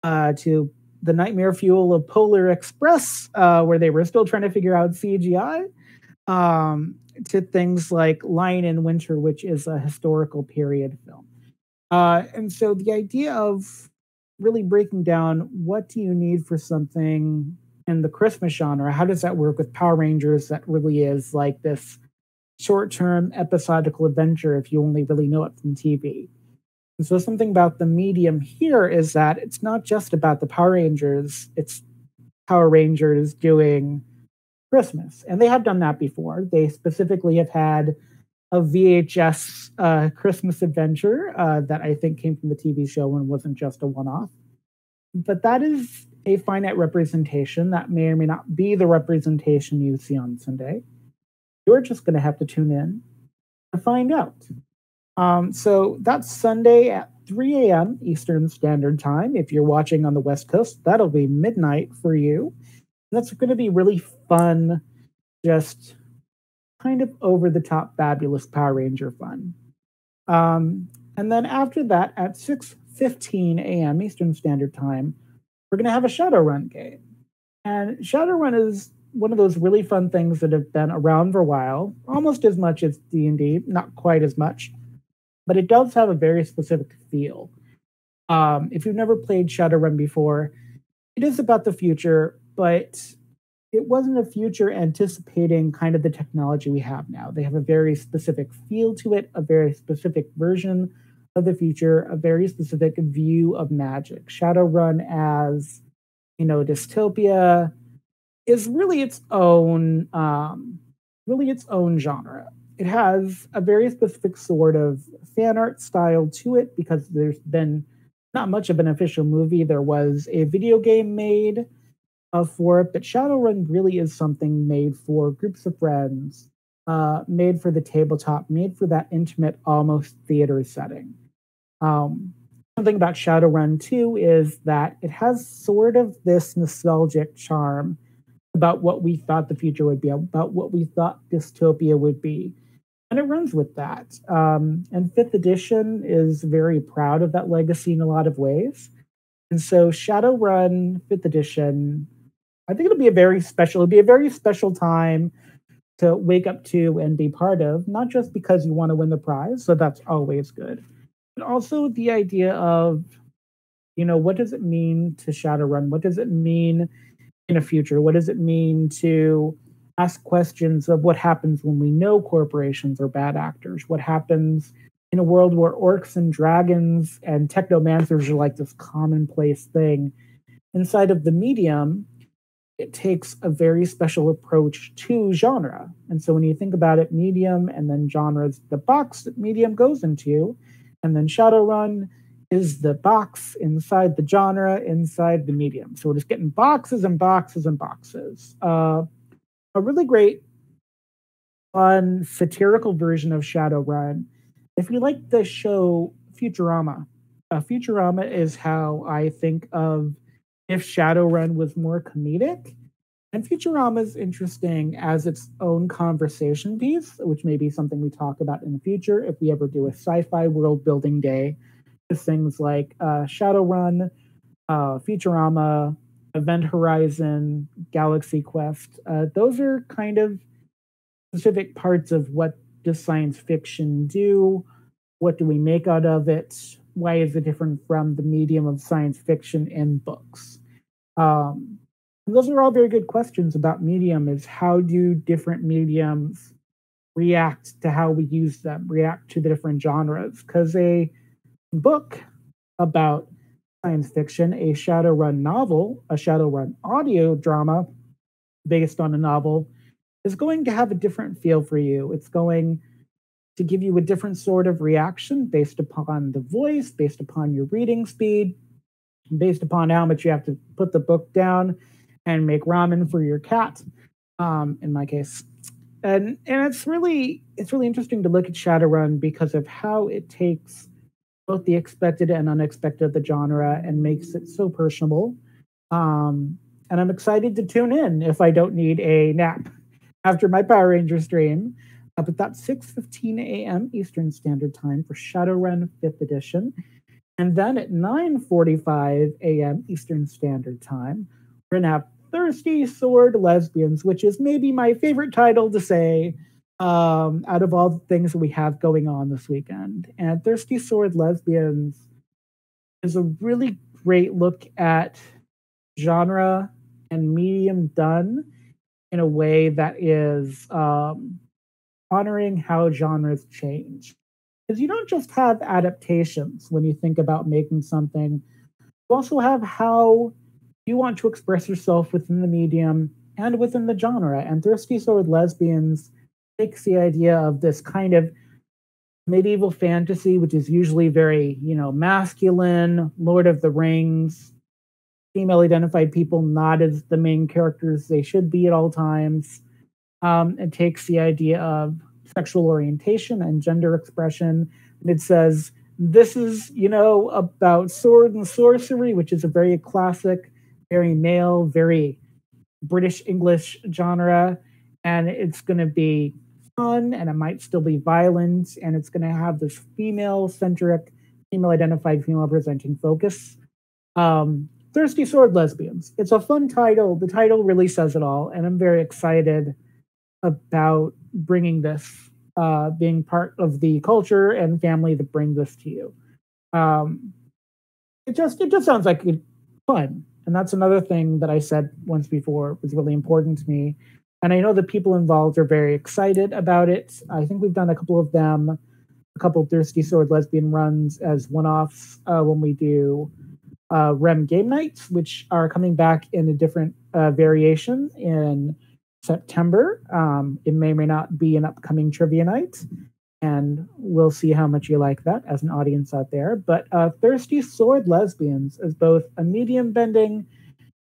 to the nightmare fuel of Polar Express, where they were still trying to figure out CGI, to things like Lion in Winter, which is a historical period film. And so the idea of really breaking down what do you need for something in the Christmas genre, how does that work with Power Rangers that really is like this short-term episodical adventure if you only really know it from TV. And so something about the medium here is that it's not just about the Power Rangers, it's Power Rangers doing Christmas. And they have done that before. They specifically have had a VHS Christmas adventure that I think came from the TV show and wasn't just a one-off. But that is a finite representation that may or may not be the representation you see on Sunday. You're just going to have to tune in to find out. So that's Sunday at 3 a.m. Eastern Standard Time. If you're watching on the West Coast, that'll be midnight for you. That's going to be really fun, just kind of over-the-top fabulous Power Ranger fun. And then after that, at 6:15 a.m. Eastern Standard Time, we're going to have a Shadowrun game. And Shadowrun is one of those really fun things that have been around for a while, almost as much as D&D, not quite as much, but it does have a very specific feel. If you've never played Shadowrun before, it is about the future, but it wasn't a future anticipating kind of the technology we have now. They have a very specific feel to it, a very specific version of the future, a very specific view of magic. Shadowrun as, dystopia is really its own genre. It has a very specific sort of fan art style to it because there's been not much of an official movie. There was a video game made for it, but Shadowrun really is something made for groups of friends, made for the tabletop, made for that intimate, almost theater setting. Something about Shadowrun, too, is that it has sort of this nostalgic charm about what we thought the future would be, about what we thought dystopia would be. And it runs with that. And 5th edition is very proud of that legacy in a lot of ways. And so Shadowrun 5th edition, I think it'll be a very special time to wake up to and be part of, not just because you want to win the prize, so that's always good, but also the idea of, what does it mean to Shadowrun? What does it mean in a future? What does it mean to ask questions of what happens when we know corporations are bad actors? What happens in a world where orcs and dragons and technomancers are like this commonplace thing? Inside of the medium, it takes a very special approach to genre. And so when you think about it, medium and then genres, the box that medium goes into, and then Shadowrun is the box inside the genre, inside the medium. So we're just getting boxes and boxes and boxes. A really great, fun, satirical version of Shadowrun. If you like the show Futurama, Futurama is how I think of if Shadowrun was more comedic. And Futurama is interesting as its own conversation piece, which may be something we talk about in the future if we ever do a sci-fi world building day. Things like Shadowrun, Futurama, Event Horizon, Galaxy Quest. Those are kind of specific parts of what does science fiction do? What do we make out of it? Why is it different from the medium of science fiction in books? Those are all very good questions about medium, is how do different mediums react to how we use them, react to the different genres? Because a book about science fiction, a Shadowrun novel, a Shadowrun audio drama based on a novel, is going to have a different feel for you. It's going to give you a different sort of reaction based upon the voice, based upon your reading speed, based upon how much you have to put the book down and make ramen for your cat, in my case. And it's really interesting to look at Shadowrun because of how it takes both the expected and unexpected of the genre and makes it so personable. And I'm excited to tune in if I don't need a nap after my Power Ranger stream. But that's 6:15 a.m. Eastern Standard Time for Shadowrun 5th Edition. And then at 9:45 a.m. Eastern Standard Time, we're going to have Thirsty Sword Lesbians, which is maybe my favorite title to say out of all the things that we have going on this weekend. And Thirsty Sword Lesbians is a really great look at genre and medium done in a way that is honoring how genres change. Because you don't just have adaptations when you think about making something, you also have how you want to express yourself within the medium and within the genre. And Thirsty Sword Lesbians takes the idea of this kind of medieval fantasy, which is usually very, masculine, Lord of the Rings, female identified people not as the main characters they should be at all times. It takes the idea of sexual orientation and gender expression. And it says, this is, about sword and sorcery, which is a very classic, very male, very British English genre. And it's going to be fun, and it might still be violent, and it's going to have this female-centric, female-identified, female-presenting focus. Thirsty Sword Lesbians. It's a fun title. The title really says it all, and I'm very excited about bringing this, being part of the culture and family that bring this to you. It just sounds like fun, and that's another thing that I said once before was really important to me. And I know the people involved are very excited about it. I think we've done a couple of them, a couple of Thirsty Sword Lesbian runs as one-offs when we do REM game nights, which are coming back in a different variation in September. It may or may not be an upcoming trivia night, and we'll see how much you like that as an audience out there. But Thirsty Sword Lesbians is both a medium bending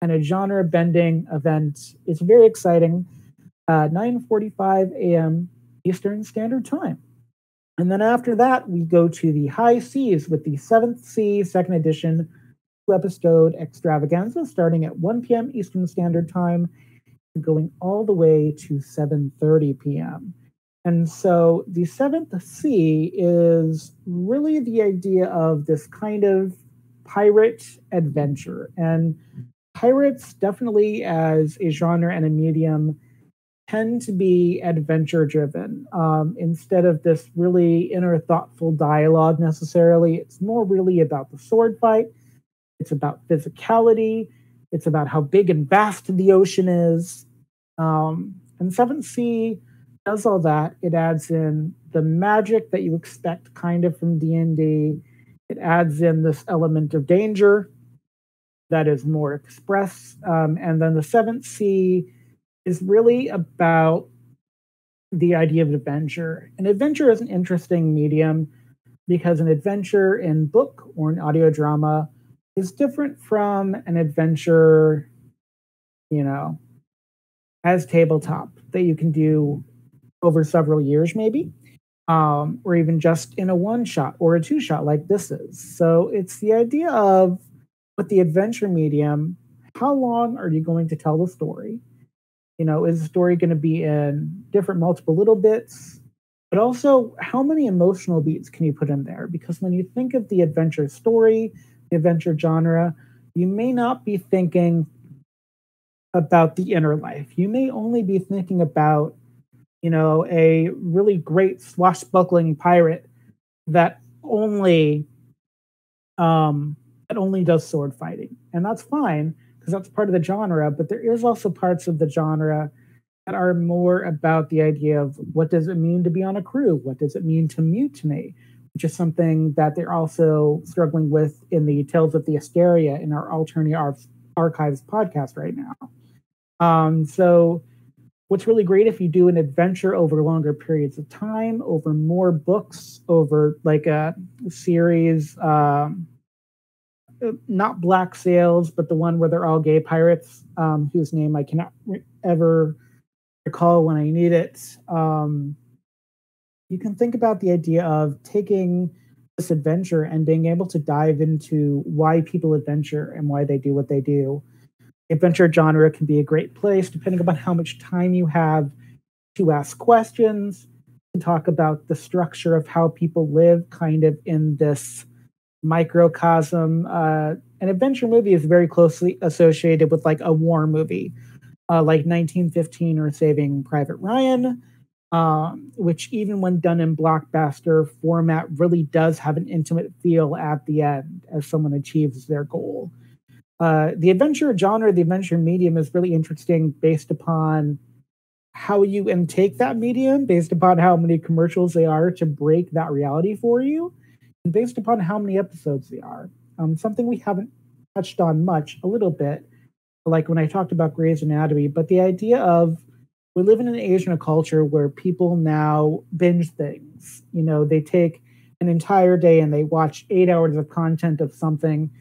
and a genre bending event. It's very exciting. 9:45 a.m. Eastern Standard Time. And then after that, we go to the high seas with the 7th Sea 2nd Edition 2-episode extravaganza starting at 1 p.m. Eastern Standard Time and going all the way to 7:30 p.m. And so the 7th Sea is really the idea of this kind of pirate adventure. And pirates, definitely as a genre and a medium, tend to be adventure driven. Instead of this really inner thoughtful dialogue necessarily, it's more really about the sword fight. It's about physicality. It's about how big and vast the ocean is. And 7th Sea does all that. It adds in the magic that you expect kind of from D&D. It adds in this element of danger that is more expressed. And then the 7th Sea is really about the idea of adventure. And adventure is an interesting medium because an adventure in book or an audio drama is different from an adventure, as tabletop that you can do over several years maybe, or even just in a one-shot or a two-shot like this is. So it's the idea of, with the adventure medium, how long are you going to tell the story? Is the story going to be in different multiple little bits? But also, how many emotional beats can you put in there? Because when you think of the adventure story, the adventure genre, you may not be thinking about the inner life. You may only be thinking about, a really great swashbuckling pirate that only does sword fighting. And that's fine, because that's part of the genre, but there is also parts of the genre that are more about the idea of what does it mean to be on a crew? What does it mean to mutiny? which is something that they're also struggling with in the Tales of the Asteria in our Alternative Archives podcast right now. So what's really great if you do an adventure over longer periods of time, over more books, over like a series, not Black Sails, but the one where they're all gay pirates, whose name I cannot ever recall when I need it. You can think about the idea of taking this adventure and being able to dive into why people adventure and why they do what they do. The adventure genre can be a great place, depending upon how much time you have to ask questions, to talk about the structure of how people live kind of in this microcosm. An adventure movie is very closely associated with like a war movie, like 1915 or Saving Private Ryan, which even when done in blockbuster format really does have an intimate feel at the end as someone achieves their goal. The adventure genre, the adventure medium is really interesting based upon how you intake that medium, based upon how many commercials they are to break that reality for you, and based upon how many episodes they are. Something we haven't touched on much, a little bit, like when I talked about Grey's Anatomy, but the idea of we live in an age and a culture where people now binge things. You know, they take an entire day and they watch 8 hours of content of something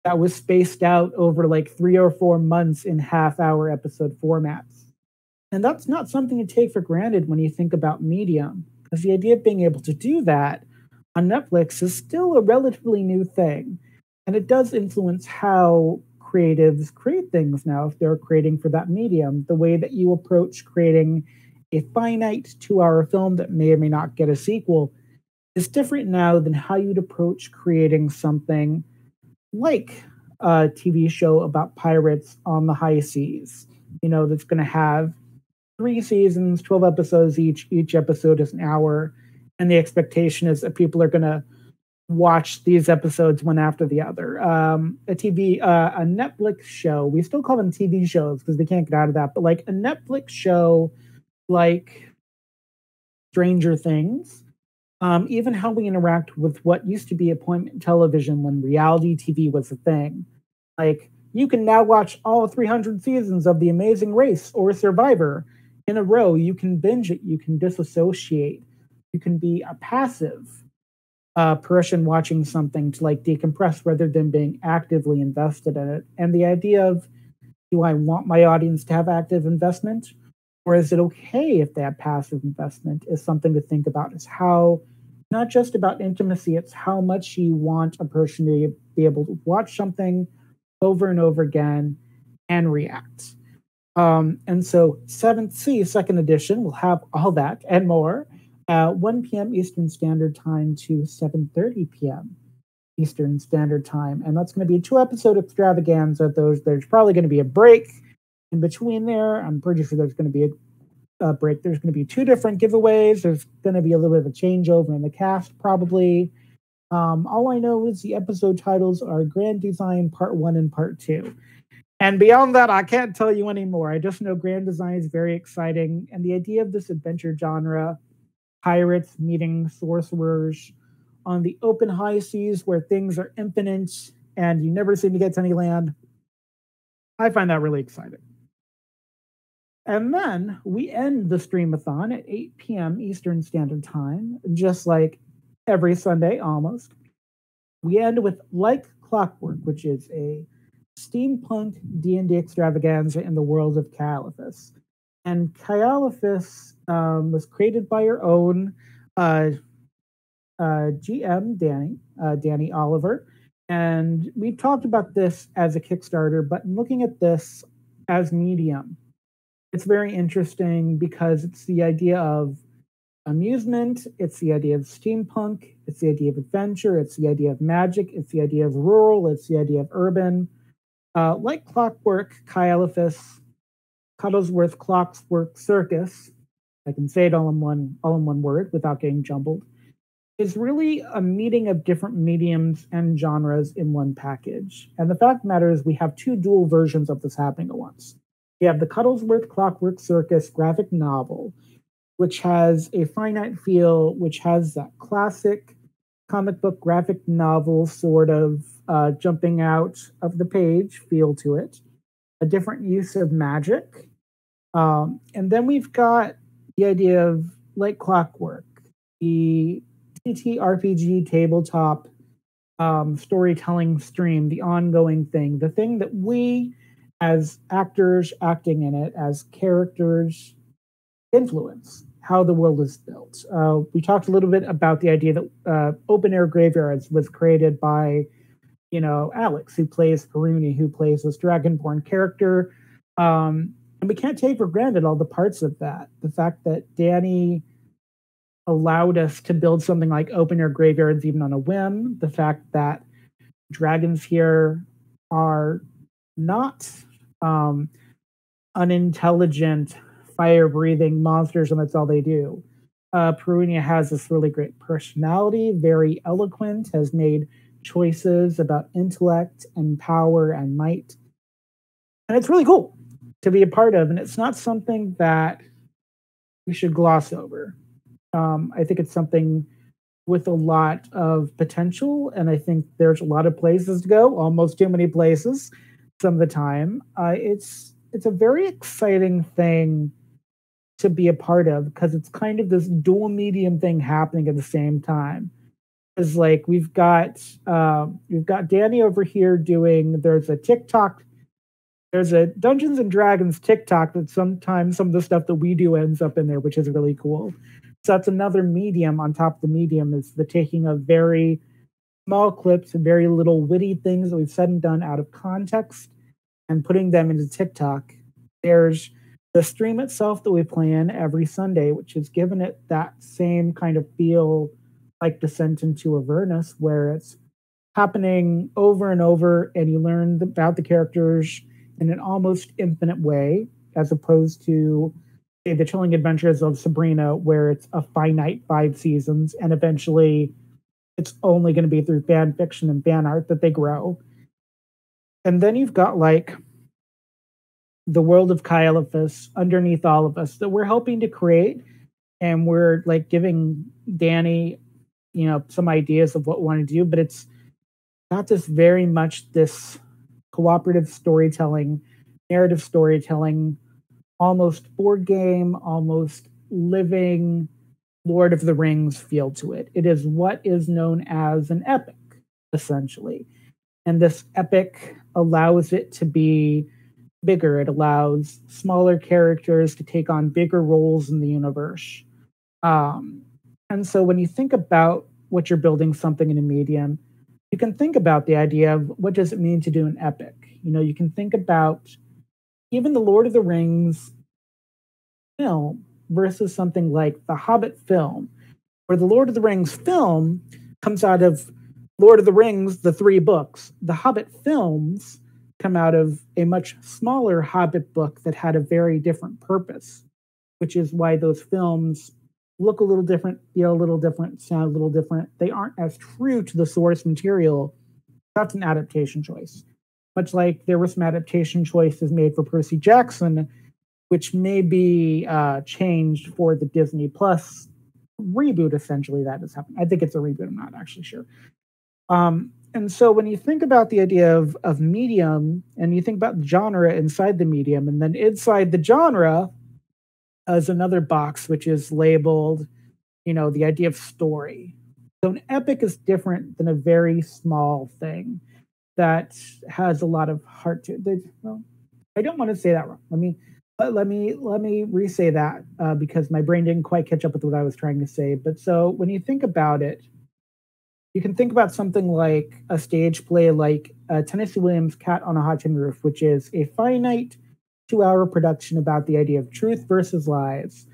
that was spaced out over like 3 or 4 months in half-hour episode formats. And that's not something to take for granted when you think about medium, because the idea of being able to do that on Netflix is still a relatively new thing. And it does influence how creatives create things now if they're creating for that medium. The way that you approach creating a finite 2-hour film that may or may not get a sequel is different now than how you'd approach creating something like a TV show about pirates on the high seas, you know, that's going to have 3 seasons, 12 episodes each. Each episode is an hour. And the expectation is that people are going to watch these episodes one after the other. A Netflix show, we still call them TV shows because they can't get out of that, but like a Netflix show like Stranger Things, even how we interact with what used to be appointment television when reality TV was a thing. Like, you can now watch all 300 seasons of The Amazing Race or Survivor in a row. You can binge it. You can disassociate. You can be a passive person watching something to like decompress rather than being actively invested in it. And the idea of, do I want my audience to have active investment? Or is it okay if they have passive investment is something to think about. Is how, not just about intimacy, it's how much you want a person to be able to watch something over and over again and react. And so 7th Sea, second edition, will have all that and more. 1 p.m. Eastern Standard Time to 7:30 p.m. Eastern Standard Time. And that's going to be a 2-episode extravaganza. There's probably going to be a break in between there. I'm pretty sure there's going to be a break. There's going to be 2 different giveaways. There's going to be a little bit of a changeover in the cast, probably. All I know is the episode titles are Grand Design Part 1 and Part 2. And beyond that, I can't tell you anymore. I just know Grand Design is very exciting. And the idea of this adventure genre, pirates meeting sorcerers on the open high seas where things are infinite and you never seem to get to any land, I find that really exciting. And then we end the Stream-A-Thon at 8 p.m. Eastern Standard Time, just like every Sunday almost. We end with Like Clockwork, which is a steampunk D&D extravaganza in the world of Caiaphas. And Caiaphas was created by your own GM, Danny Oliver. And we talked about this as a Kickstarter, but looking at this as medium, it's very interesting because it's the idea of amusement, it's the idea of steampunk, it's the idea of adventure, it's the idea of magic, it's the idea of rural, it's the idea of urban. Like Clockwork, Caiaphas, Cuddlesworth Clockwork Circus, I can say it all in one word without getting jumbled, is really a meeting of different mediums and genres in one package. And the fact of the matter is we have 2 dual versions of this happening at once. You have the Cuddlesworth Clockwork Circus graphic novel, which has a finite feel, which has that classic comic book graphic novel sort of jumping out of the page feel to it, a different use of magic. And then we've got the idea of like clockwork, the TTRPG tabletop storytelling stream, the ongoing thing, the thing that we as actors acting in it, as characters, influence how the world is built. We talked a little bit about the idea that Open Air Graveyards was created by, Alex, who plays Peruni, who plays this Dragonborn character. And we can't take for granted all the parts of that. The fact that Danny allowed us to build something like Open Air Graveyards even on a whim. The fact that dragons here are not unintelligent, fire-breathing monsters, and that's all they do. Perunia has this really great personality, very eloquent, has made choices about intellect and power and might. And it's really cool to be a part of, and it's not something that we should gloss over. I think it's something with a lot of potential, and I think there's a lot of places to go, almost too many places some of the time. It's a very exciting thing to be a part of because it's kind of this dual medium thing happening at the same time. It's like we've got Danny over here there's a Dungeons and Dragons TikTok that sometimes some of the stuff that we do ends up in there, which is really cool. So that's another medium on top of the medium, is the taking of very small clips and very little witty things that we've said and done out of context and putting them into TikTok. There's the stream itself that we play in every Sunday, which has given it that same kind of feel like Descent into Avernus, where it's happening over and over and you learn about the characters in an almost infinite way, as opposed to, say, The Chilling Adventures of Sabrina, where it's a finite 5 seasons and eventually it's only going to be through fan fiction and fan art that they grow. And then you've got like the world of Caiaphas underneath all of us that we're helping to create, and we're like giving Danny, some ideas of what we want to do, but it's not this very much this cooperative storytelling, narrative storytelling, almost board game, almost living Lord of the Rings feel to it. It is what is known as an epic, essentially. And this epic allows it to be bigger. It allows smaller characters to take on bigger roles in the universe. And so when you think about what you're building something in a medium, you can think about the idea of what does it mean to do an epic. You can think about even the Lord of the Rings film versus something like the Hobbit film, where the Lord of the Rings film comes out of Lord of the Rings, the 3 books. The Hobbit films come out of a much smaller Hobbit book that had a very different purpose, which is why those films look a little different, feel a little different, sound a little different. They aren't as true to the source material. That's an adaptation choice. Much like there were some adaptation choices made for Percy Jackson, which may be changed for the Disney Plus reboot, essentially, that has happened. I think it's a reboot. I'm not actually sure. And so when you think about the idea of medium, and you think about the genre inside the medium, and then inside the genre is another box, which is labeled, the idea of story. So an epic is different than a very small thing that has a lot of heart to it. Well, I don't want to say that wrong. Let me re-say that because my brain didn't quite catch up with what I was trying to say. But so when you think about it, you can think about something like a stage play like Tennessee Williams' Cat on a Hot Tin Roof, which is a finite 2-hour production about the idea of truth versus lies,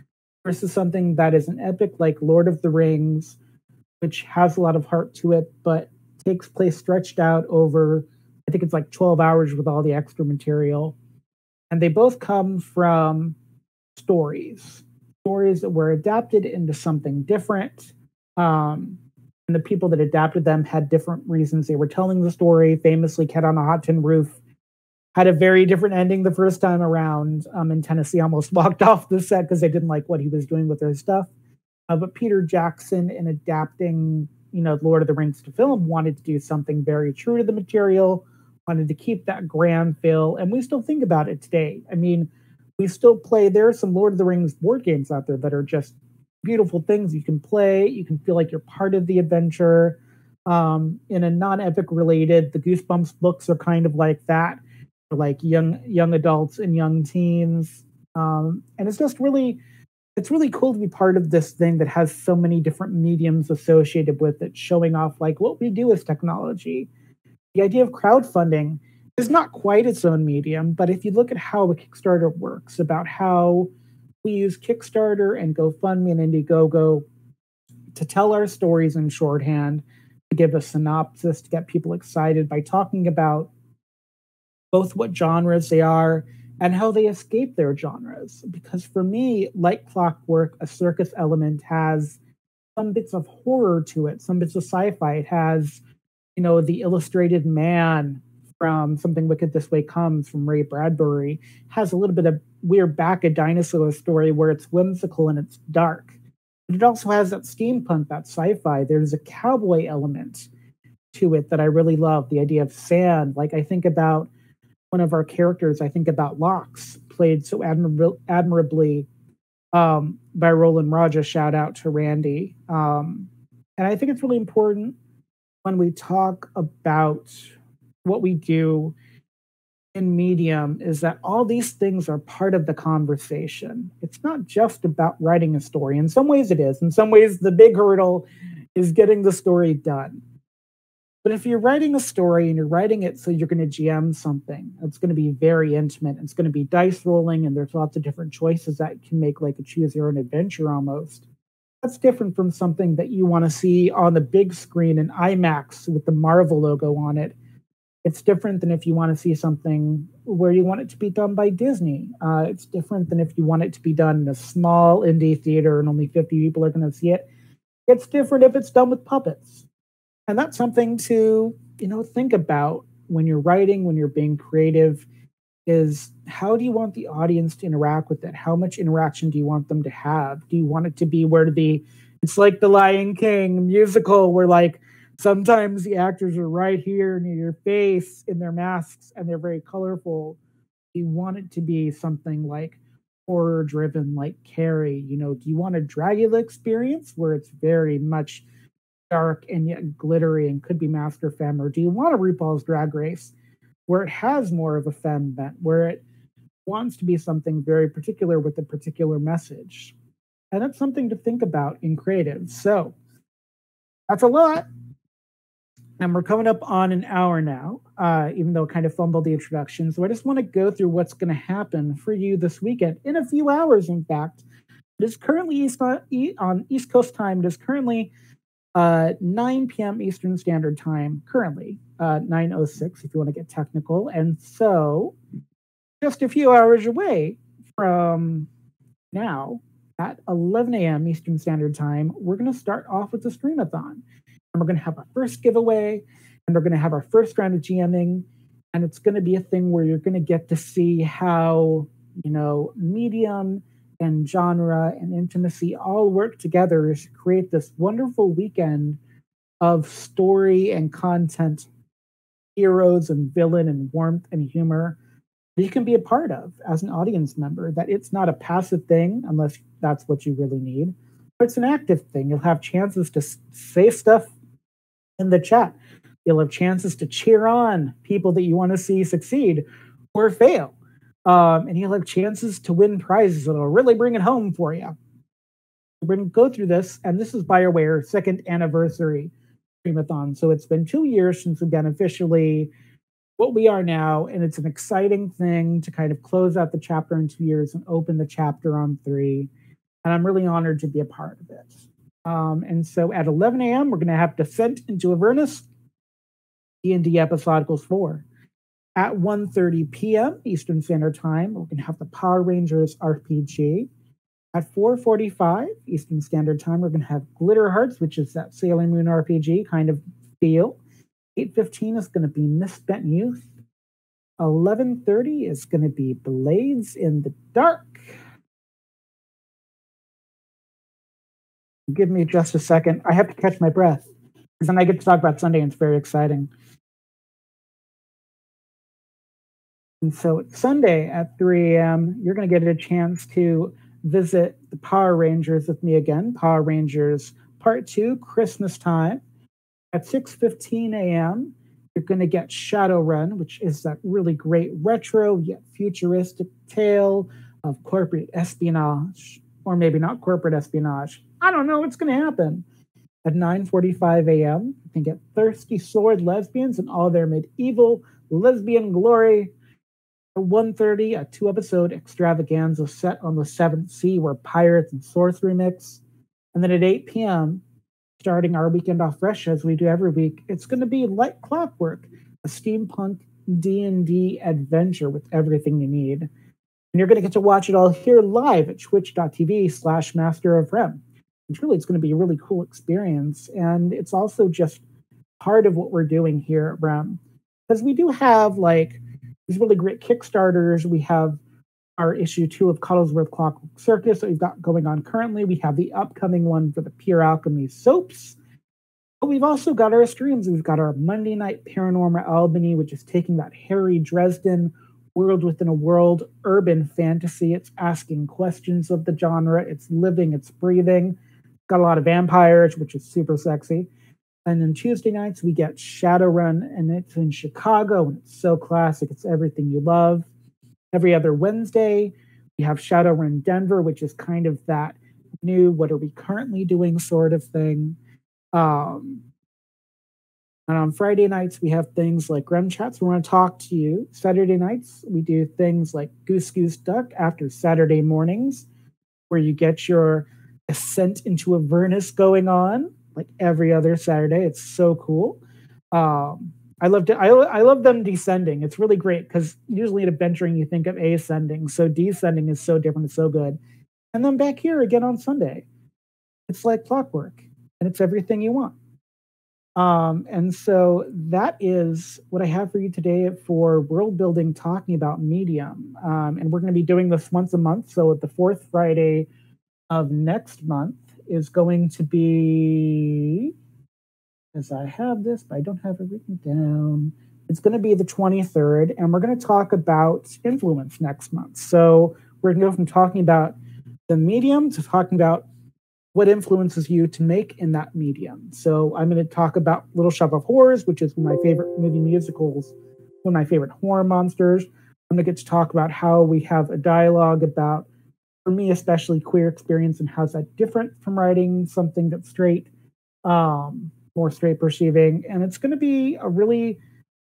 versus something that is an epic like Lord of the Rings, which has a lot of heart to it, but takes place stretched out over, I think it's like 12 hours with all the extra material. And they both come from stories that were adapted into something different. And the people that adapted them had different reasons they were telling the story. Famously, Cat on a Hot Tin Roof had a very different ending the first time around. And Tennessee almost walked off the set because they didn't like what he was doing with their stuff. But Peter Jackson, in adapting Lord of the Rings to film, wanted to do something very true to the material, wanted to keep that grand feel, and we still think about it today. I mean, we still play. There are some Lord of the Rings board games out there that are just beautiful things you can play. You can feel like you're part of the adventure. In a non-epic related, the Goosebumps books are kind of like that, for like young adults and young teens. And it's really cool to be part of this thing that has so many different mediums associated with it, showing off like what we do as technology. The idea of crowdfunding is not quite its own medium, but if you look at how a Kickstarter works, about how we use Kickstarter and GoFundMe and Indiegogo to tell our stories in shorthand, to give a synopsis, to get people excited by talking about both what genres they are and how they escape their genres. Because for me, like clockwork, a circus element has some bits of horror to it, some bits of sci-fi. It has, the illustrated man from Something Wicked This Way Comes from Ray Bradbury, has a little bit of We're Back, a Dinosaur story where it's whimsical and it's dark. But it also has that steampunk, that sci-fi. There's a cowboy element to it that I really love. The idea of sand. Like I think about one of our characters, I think about Lox, played so admirably by Roland Raja. Shout out to Randy. And I think it's really important when we talk about what we do in medium is that all these things are part of the conversation. It's not just about writing a story. In some ways it is. In some ways, the big hurdle is getting the story done. But if you're writing a story and you're writing it so you're going to GM something, it's going to be very intimate. It's going to be dice rolling, and there's lots of different choices that can make like a choose your own adventure almost. That's different from something that you want to see on the big screen in IMAX with the Marvel logo on it. It's different than if you want to see something where you want it to be done by Disney. It's different than if you want it to be done in a small indie theater and only 50 people are going to see it. It's different if it's done with puppets. And that's something to, think about when you're writing, when you're being creative, is how do you want the audience to interact with it? How much interaction do you want them to have? Do you want it to be it's like the Lion King musical where like sometimes the actors are right here near your face in their masks and they're very colorful. Do you want it to be something like horror driven like Carrie? Do you want a Dragula experience where it's very much dark and yet glittery and could be Master Femme? Or do you want a RuPaul's Drag Race where it has more of a femme bent, where it wants to be something very particular with a particular message? And that's something to think about in creative. So that's a lot. And we're coming up on an hour now, even though I kind of fumbled the introduction. So I just want to go through what's going to happen for you this weekend. In a few hours, in fact, it is currently on East Coast time. It is currently 9 p.m. Eastern Standard Time, currently 9:06 if you want to get technical. And so just a few hours away from now, at 11 a.m. Eastern Standard Time, we're going to start off with the Stream-A-Thon. And we're going to have our first giveaway, and we're going to have our first round of GMing, and it's going to be a thing where you're going to get to see how, medium and genre and intimacy all work together to create this wonderful weekend of story and content, heroes and villain and warmth and humor that you can be a part of as an audience member. That it's not a passive thing unless that's what you really need, but it's an active thing. You'll have chances to say stuff in the chat. You'll have chances to cheer on people that you want to see succeed or fail. And you'll have chances to win prizes that'll really bring it home for you. We're going to go through this, and this is BioWare second anniversary Stream-A-Thon. So it's been 2 years since we've been officially what we are now, and it's an exciting thing to kind of close out the chapter in 2 years and open the chapter on 3. And I'm really honored to be a part of it. And so at 11 a.m., we're going to have Descent into Avernus, D&D Episodicals 4. At 1:30 p.m. Eastern Standard Time, we're going to have the Power Rangers RPG. At 4:45 Eastern Standard Time, we're going to have Glitter Hearts, which is that Sailor Moon RPG kind of feel. 8:15 is going to be Misspent Youth. 11:30 is going to be Blades in the Dark. Give me just a second. I have to catch my breath. because then I get to talk about Sunday, and it's very exciting. And so Sunday at 3 a.m., you're going to get a chance to visit the Power Rangers with me again. Power Rangers Part 2, Christmas time. At 6:15 a.m., you're going to get Shadowrun, which is that really great retro yet futuristic tale of corporate espionage. Or maybe not corporate espionage. I don't know what's going to happen. At 9:45 a.m., you can get Thirsty Sword Lesbians and all their medieval lesbian glory. At 1:30, a 2-episode extravaganza set on the 7th Sea where pirates and sorcery mix. And then at 8 p.m., starting our weekend off fresh as we do every week, it's going to be like clockwork, a steampunk D&D adventure with everything you need. And you're going to get to watch it all here live at twitch.tv/masterofrem. And truly, it's going to be a really cool experience. And it's also just part of what we're doing here at Rem. Because we do have like these really great Kickstarters. We have our issue 2 of Cuddlesworth Clockwork Circus that we've got going on currently. We have the upcoming one for the Pure Alchemy soaps. But we've also got our streams. We've got our Monday Night Paranormal Albany, which is taking that Harry Dresden world within a world urban fantasy. It's asking questions of the genre. It's living, it's breathing. Got a lot of vampires, which is super sexy. And then Tuesday nights, we get Shadowrun, and it's in Chicago, and it's so classic. It's everything you love. Every other Wednesday, we have Shadowrun Denver, which is kind of that new, what are we currently doing sort of thing. And on Friday nights, we have things like Rem Chats. We want to talk to you. Saturday nights, we do things like Goose Goose Duck after Saturday mornings, where you get your ascent into Avernus going on, like every other Saturday. It's so cool. I love them descending. It's really great because usually at adventuring you think of ascending, so descending is so different. It's so good. And then back here again on Sunday, it's like clockwork, and it's everything you want. And so that is what I have for you today for world building, talking about Medium. And we're going to be doing this once a month. So at the 4th Friday of next month is going to be, as I have this, but I don't have it written down. It's going to be the 23rd, and we're going to talk about influence next month. So we're going to go from talking about the medium to talking about what influences you to make in that medium. So I'm going to talk about Little Shop of Horrors, which is one of my favorite movie musicals, one of my favorite horror monsters. I'm going to get to talk about how we have a dialogue about, for me especially, queer experience and how's that different from writing something that's straight, more straight perceiving. And it's going to be a really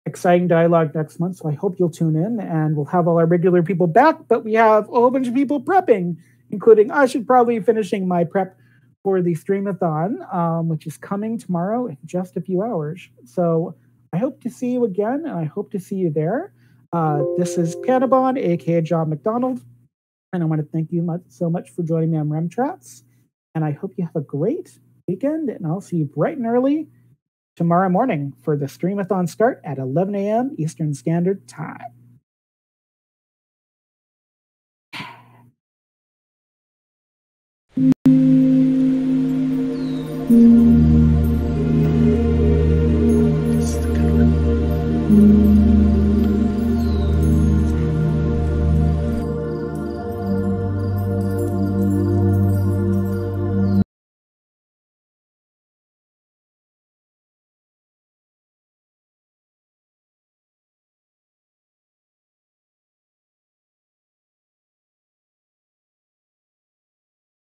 exciting dialogue next month, so I hope you'll tune in, and we'll have all our regular people back, but we have a whole bunch of people prepping, including I should probably be finishing my prep for the Stream-A-Thon, which is coming tomorrow in just a few hours. So I hope to see you again, and I hope to see you there. This is Panabon, aka John McDonald, and I want to thank you so much for joining me on Remtrats, and I hope you have a great weekend, and I'll see you bright and early tomorrow morning for the Stream-A-Thon start at 11 a.m. Eastern Standard Time.